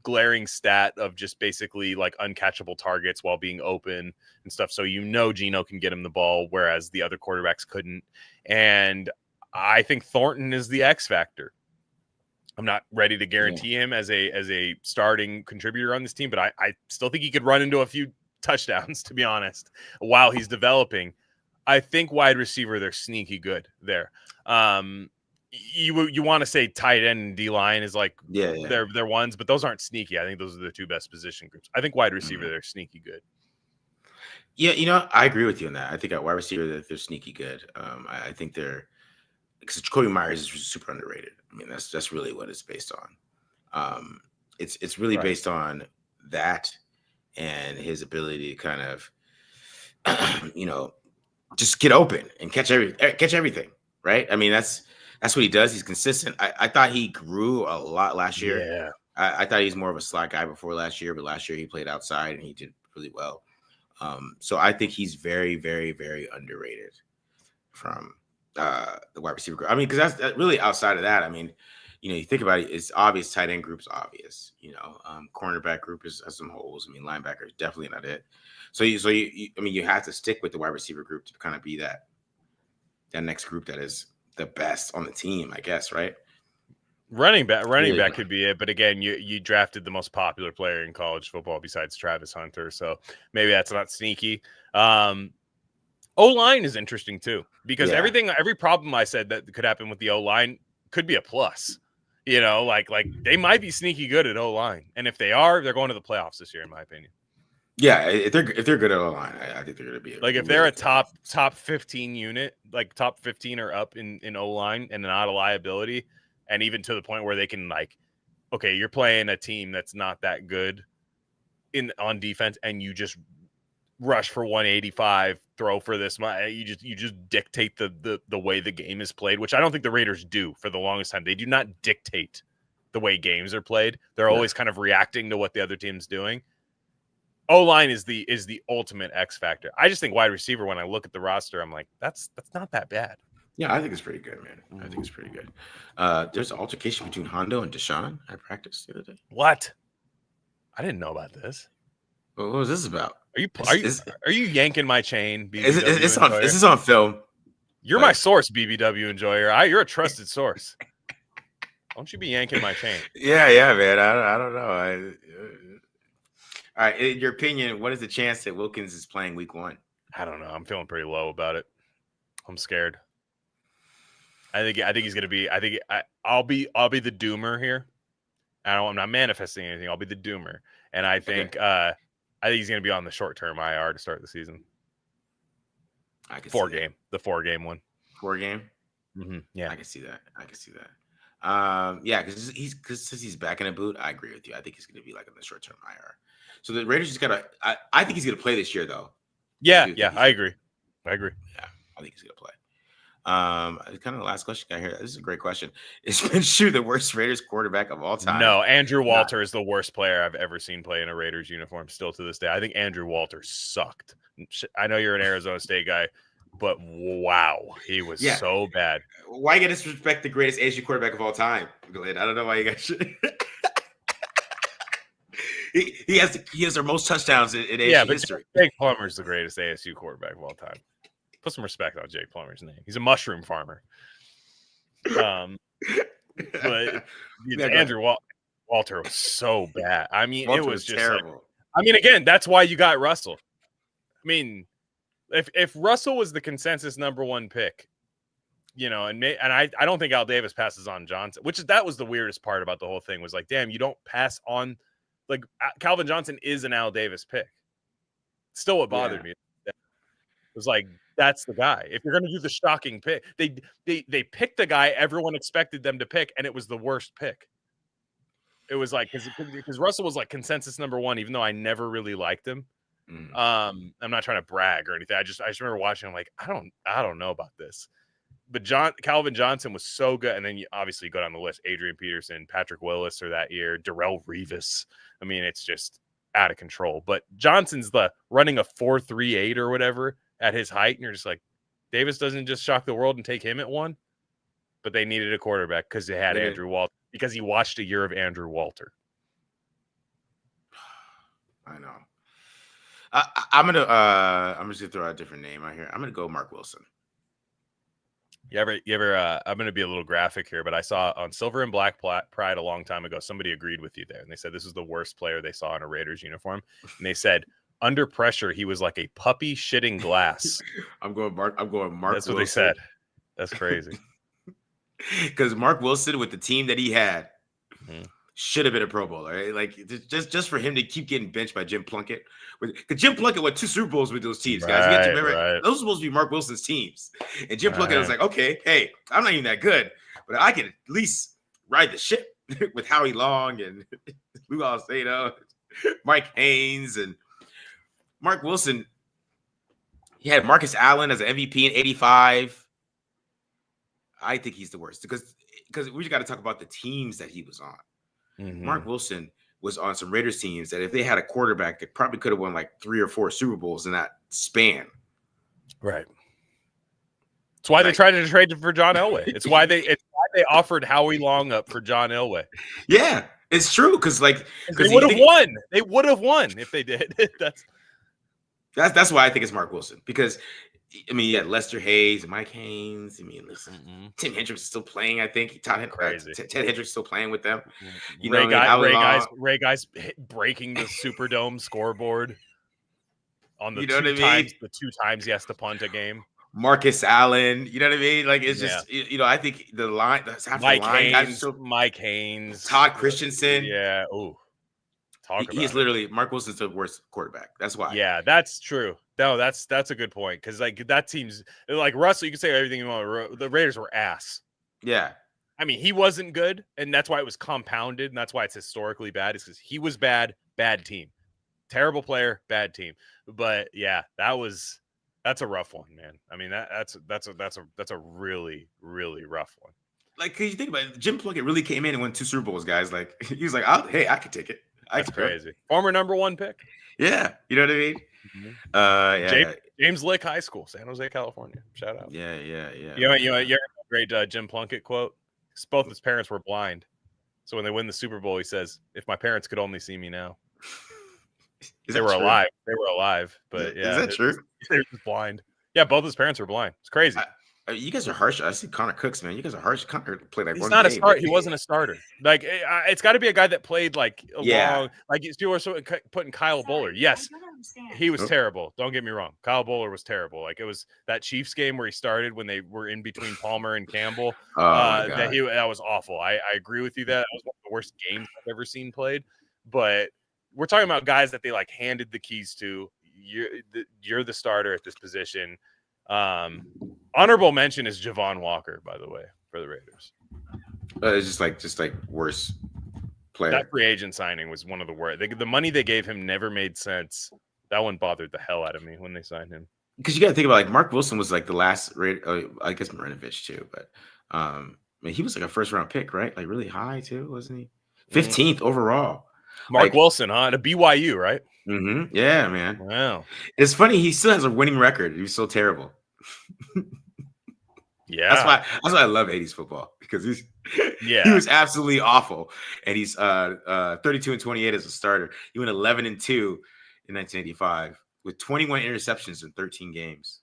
glaring stat of just basically like uncatchable targets while being open and stuff. So Geno can get him the ball, whereas the other quarterbacks couldn't. And I think Thornton is the X factor. I'm not ready to guarantee him as a starting contributor on this team, but I still think he could run into a few touchdowns, to be honest, while he's developing. I think wide receiver, they're sneaky good there. You want to say tight end and D-line is like they're ones, but those aren't sneaky. I think those are the two best position groups. I think wide receiver, they're sneaky good. Yeah, I agree with you on that. I think at wide receiver, they're sneaky good. I think they're because Jacoby Myers is super underrated. I mean, that's really what it's based on. It's really based on that and his ability to kind of, just get open and catch everything. Right. I mean, that's what he does. He's consistent. I thought he grew a lot last year. Yeah. I thought he was more of a slot guy before last year, but last year he played outside and he did really well. So I think he's very, very, very underrated from the wide receiver group. I mean, because that's really outside of that. I mean, you think about it, it's obvious. Tight end group's obvious. Cornerback group has some holes. I mean, linebacker is definitely not it. So you have to stick with the wide receiver group to kind of be that next group that is the best on the team, I guess, right? Running back could be it, but again, you drafted the most popular player in college football besides Travis Hunter, so maybe that's not sneaky. O-line is interesting too, because every problem I said that could happen with the O-line could be a plus. Like they might be sneaky good at O-line, and if they are, they're going to the playoffs this year, in my opinion. Yeah, if they're good at O-line, I think they're going to be like if they're a top 15 unit, like top 15 or up in O-line and not a liability. And even to the point where they can okay, you're playing a team that's not that good on defense, and you just rush for 185, throw for this. You just dictate the way the game is played, which I don't think the Raiders do for the longest time. They do not dictate the way games are played. They're always kind of reacting to what the other team's doing. O-line is the ultimate X factor. I just think wide receiver, when I look at the roster, I'm like, that's not that bad. Yeah, I think it's pretty good, man. I think it's pretty good. There's an altercation between Hondo and Deshaun at practice the other day. What? I didn't know about this. What was this about? Are you yanking my chain? This is on film. You're my source, BBW enjoyer. You're a trusted source. Don't you be yanking my chain? Yeah, man. I don't know. All right, in your opinion, what is the chance that Wilkins is playing week 1? I don't know. I'm feeling pretty low about it. I'm scared. I think he's gonna be. I'll be the doomer here. I'm not manifesting anything. I'll be the doomer, and I think he's gonna be on the short-term IR to start the season. I can see the 4-game one. 4-game. Yeah, I can see that. Yeah, because since he's back in a boot, I agree with you. I think he's going to be like in the short term IR. So the Raiders just gotta. I think he's going to play this year though. Yeah, I agree. Yeah, I think he's going to play. Kind of the last question I hear. This is a great question. Is Minshew the worst Raiders quarterback of all time? No, Andrew Walter is the worst player I've ever seen play in a Raiders uniform. Still to this day, I think Andrew Walter sucked. I know you're an Arizona State guy, but wow, he was so bad. Why you gotta disrespect the greatest ASU quarterback of all time, Glen? I don't know why you guys should. he has their most touchdowns in ASU history. Jake Plummer's the greatest ASU quarterback of all time. Put some respect on Jake Plummer's name. He's a mushroom farmer. But Andrew Walter was so bad. I mean, Walter it was just terrible. Again, that's why you got Russell. I mean, if Russell was the consensus number 1 pick, and I don't think Al Davis passes on Johnson, that was the weirdest part about the whole thing was like, damn, you don't pass on, like Calvin Johnson is an Al Davis pick. Still what bothered me. It was like, that's the guy. If you're going to do the shocking pick, they picked the guy everyone expected them to pick, and it was the worst pick. It was like because Russell was like consensus number 1, even though I never really liked him. I'm not trying to brag or anything. I just remember watching. I'm like, I don't know about this. But Calvin Johnson was so good, and then you obviously go down the list: Adrian Peterson, Patrick Willis, or that year, Darrelle Revis. I mean, it's just out of control. But Johnson's running a 4.38 or whatever at his height, and you're just like, Davis doesn't just shock the world and take him at 1. But they needed a quarterback because they had Andrew Walter, because he watched a year of Andrew Walter. I know. I'm just gonna throw out a different name out here. I'm gonna go Mark Wilson. You ever I'm gonna be a little graphic here, but I saw on Silver and Black Pride a long time ago, somebody agreed with you there, and they said this is the worst player they saw in a Raiders uniform, and they said under pressure he was like a puppy shitting glass. I'm going Mark. That's Wilson. What they said. That's crazy. Because Mark Wilson, with the team that he had, should have been a Pro Bowler. Right? Like just for him to keep getting benched by Jim Plunkett. Because Jim Plunkett won 2 Super Bowls with those teams, guys. You got to remember, those were supposed to be Mark Wilson's teams. And Jim Plunkett was like, okay, hey, I'm not even that good, but I can at least ride the ship with Howie Long and Lou Alcino, Mike Haynes, and Mark Wilson. He had Marcus Allen as an MVP in '85. I think he's the worst because we got to talk about the teams that he was on. Mark Wilson was on some Raiders teams that if they had a quarterback, they probably could have won like 3 or 4 Super Bowls in that span. Right. That's why they tried to trade for John Elway. It's why they offered Howie Long up for John Elway. Yeah, it's true because they would have won. They would have won if they did. That's why I think it's Mark Wilson because. I mean, you had Lester Hayes, Mike Haynes. I mean, listen, Tim Hendricks is still playing. I think Ted Hendricks is still playing with them. Ray Guy's breaking the Superdome scoreboard on the the 2 times he has to punt a game. Marcus Allen, you know what I mean? Like it's just I think the line, Mike Haynes, Todd Christensen, Ooh, he's literally Mark Wilson's the worst quarterback. That's why. Yeah, that's true. No, that's a good point because like that team's like Russell. You can say everything you want. The Raiders were ass. Yeah, I mean he wasn't good, and that's why it was compounded, and that's why it's historically bad. Is because he was bad team, terrible player, bad team. But yeah, that's a rough one, man. I mean that's a really really rough one. Like, cause you think about it, Jim Plunkett really came in and won 2 Super Bowls, guys. Like he was like, hey, I could take it. That's crazy. Former number 1 pick. Yeah, you know what I mean. James Lick High School, San Jose, California. Shout out. Yeah. You know a great Jim Plunkett quote. Both his parents were blind, so when they win the Super Bowl, he says, "If my parents could only see me now." They were alive. They were alive, but yeah, is that true? They're just blind. Yeah, both his parents were blind. It's crazy. You guys are harsh. I see Connor Cooks, man. You guys are harsh. Connor played like he's one not game. a start. He wasn't a starter. Like it's got to be a guy that played like long. Like people are putting Kyle Bowler. Yes, he was terrible. Don't get me wrong. Kyle Bowler was terrible. Like it was that Chiefs game where he started when they were in between Palmer and Campbell. That was awful. I agree with you. That was one of the worst games I've ever seen played. But we're talking about guys that they like handed the keys to. You're the starter at this position. Honorable mention is Javon Walker, by the way, for the Raiders. It's just like worse player. That free agent signing was one of the worst. The money they gave him never made sense. That one bothered the hell out of me when they signed him. Because you got to think about like Mark Wilson was like the last. I guess Marinovich too, but I mean, he was like a first round pick, right? Like really high too, wasn't he? 15th overall. Mark Wilson, huh? To BYU, right? Mm-hmm. Yeah, man. Wow. It's funny. He still has a winning record. He was so terrible. Yeah. That's why I love 80s football, because he was absolutely awful. And he's 32-28 as a starter. He went 11-2 in 1985 with 21 interceptions in 13 games.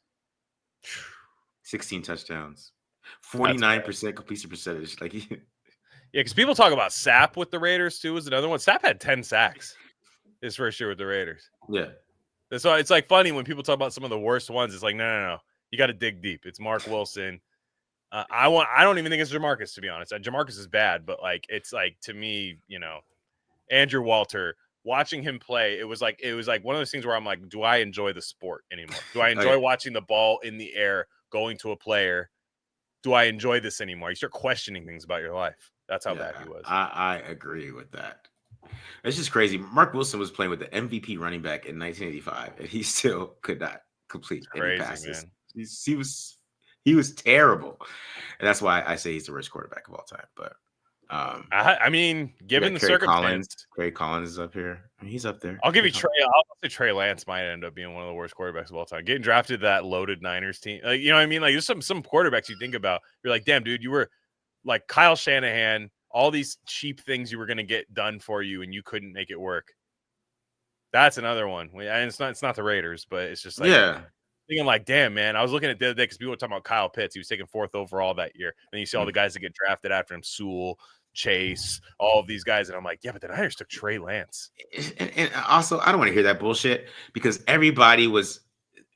16 touchdowns. 49% completion percentage. Like yeah, because people talk about Sapp with the Raiders too. Was another one. Sapp had 10 sacks his first year with the Raiders. Yeah. So it's like funny when people talk about some of the worst ones. It's like no. You got to dig deep. It's Mark Wilson. I don't even think it's Jamarcus, to be honest. Jamarcus is bad, but like it's like, to me, Andrew Walter, watching him play, it was like one of those things where I'm like, do I enjoy the sport anymore? Do I enjoy watching the ball in the air going to a player? Do I enjoy this anymore? You start questioning things about your life. That's how bad he was. I agree with that. It's just crazy. Mark Wilson was playing with the MVP running back in 1985, and he still could not complete any passes. Man. He was terrible, and that's why I say he's the worst quarterback of all time. But I mean, given the circumstance, Craig Collins is up here. I mean, he's up there. I'll give you Trey. I'll say Trey Lance might end up being one of the worst quarterbacks of all time. Getting drafted to that loaded Niners team, like, you know what I mean? Like, there's some quarterbacks you think about. You're like, damn, dude, you were like Kyle Shanahan. All these cheap things you were going to get done for you, and you couldn't make it work. That's another one. And it's not the Raiders, but it's just like, thinking like, damn, man. I was looking at the other day because people were talking about Kyle Pitts. He was taken 4th overall that year. And you see all the guys that get drafted after him, Sewell, Chase, all of these guys. And I'm like, yeah, but the Niners took Trey Lance. And also, I don't want to hear that bullshit, because everybody was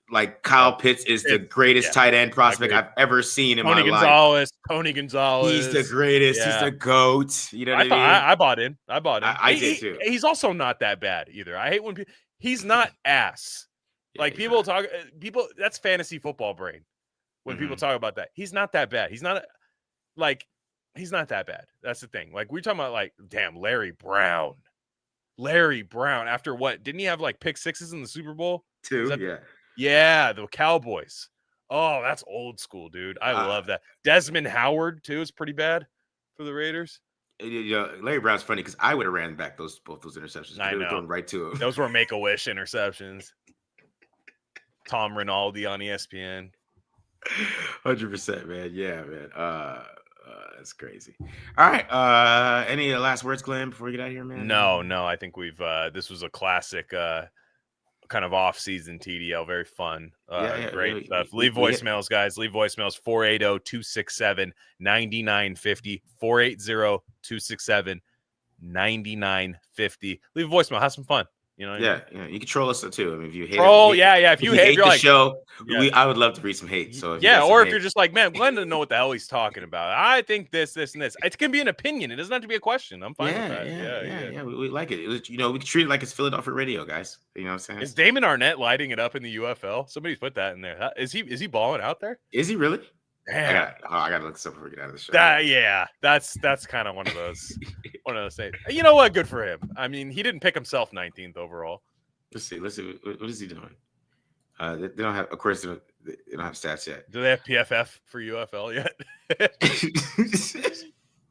like, Kyle Pitts is the greatest tight end prospect I've ever seen in my life. Tony Gonzalez. He's the greatest. Yeah. He's the GOAT. You know what I mean? I bought in. I did too. He's also not that bad either. I hate when he's not ass. Like people that's fantasy football brain. When people talk about that, he's not that bad. He's not that bad. That's the thing. Like, we're talking about, like, damn, Larry Brown after what? Didn't he have like pick sixes in the Super Bowl? 2, yeah, the Cowboys. Oh, that's old school, dude. I love that. Desmond Howard too is pretty bad for the Raiders. Larry Brown's funny because I would have ran back both those interceptions. I know. Going right to him. Those were Make-A-Wish interceptions. Tom Rinaldi on ESPN. 100%, man. Yeah, man. That's crazy. All right. Any last words, Glenn, before we get out of here, man? No. I think we've this was a classic kind of off-season TDL. Very fun. Great stuff. Leave voicemails, guys. Leave voicemails. 480-267-9950. 480-267-9950. Leave a voicemail. Have some fun. You know, you can troll us too. I mean, if you hate, if you hate the like, show, I would love to read some hate. So if you're just like, man, Glenn doesn't know what the hell he's talking about. I think this, and this. It can be an opinion. It doesn't have to be a question. I'm fine with that. Yeah. We like it. We can treat it like it's Philadelphia radio, guys. You know what I'm saying? Is Damon Arnett lighting it up in the UFL? Somebody's put that in there. Is he balling out there? Is he really? Damn. I gotta look this up before we get out of the show. That's kind of one of those things. You know what? Good for him. I mean, he didn't pick himself 19th overall. Let's see. What is he doing? They don't have, of course, they don't have stats yet. Do they have PFF for UFL yet?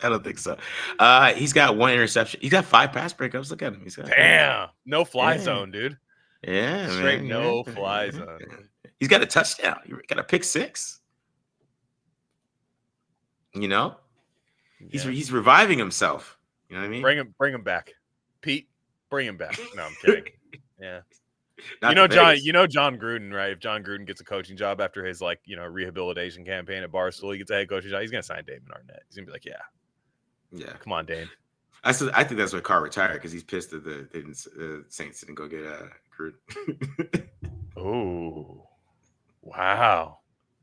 I don't think so. He's got 1 interception. He's got 5 pass breakups. Look at him. Damn, no fly zone, dude. Yeah, straight no fly zone. He's got a touchdown. He got a pick 6. You know, he's reviving himself. You know what I mean? Bring him back, Pete. Bring him back. No, I'm kidding. Yeah. John Gruden, right? If John Gruden gets a coaching job after his rehabilitation campaign at Barstool, he gets a head coaching job. He's gonna sign Damon Arnett. He's gonna be like, yeah. Come on, Dane. I think that's why Carr retired, because he's pissed that the Saints didn't go get Gruden. Oh, wow,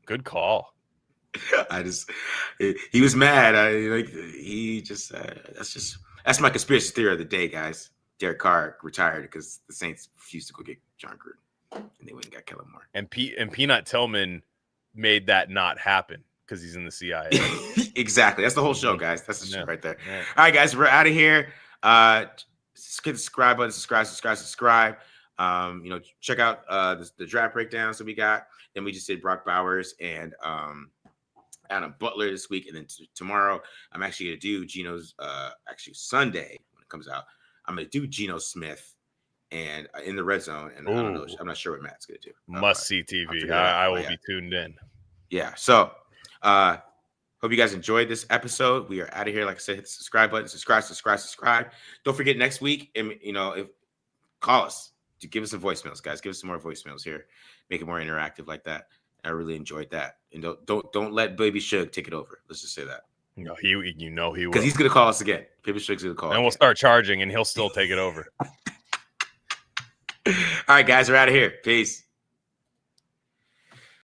good call. He was mad. That's my conspiracy theory of the day, guys. Derek Carr retired because the Saints refused to go get John Gruden, and they went and got Kellen Moore. And Peanut Tillman made that not happen because he's in the CIA. Exactly. That's the whole show, guys. That's the show right there. Yeah. All right, guys, we're out of here. Just hit the subscribe button. Subscribe. Check out the draft breakdowns that we got. Then we just did Brock Bowers and Adam Butler this week, and then tomorrow I'm actually gonna do Geno's. Actually Sunday when it comes out, I'm gonna do Geno Smith and in the red zone. And I don't know. I'm not sure what Matt's gonna do. Must see TV. I will be tuned in. Yeah. So, hope you guys enjoyed this episode. We are out of here. Like I said, hit the subscribe button. Subscribe. Don't forget next week. And if call us to give us some voicemails, guys. Give us some more voicemails here. Make it more interactive like that. I really enjoyed that. And don't let Baby Suge take it over. Let's just say that. No, he will, because he's gonna call us again. Baby Suge's gonna call. And we'll start charging, and he'll still take it over. All right, guys, we're out of here. Peace.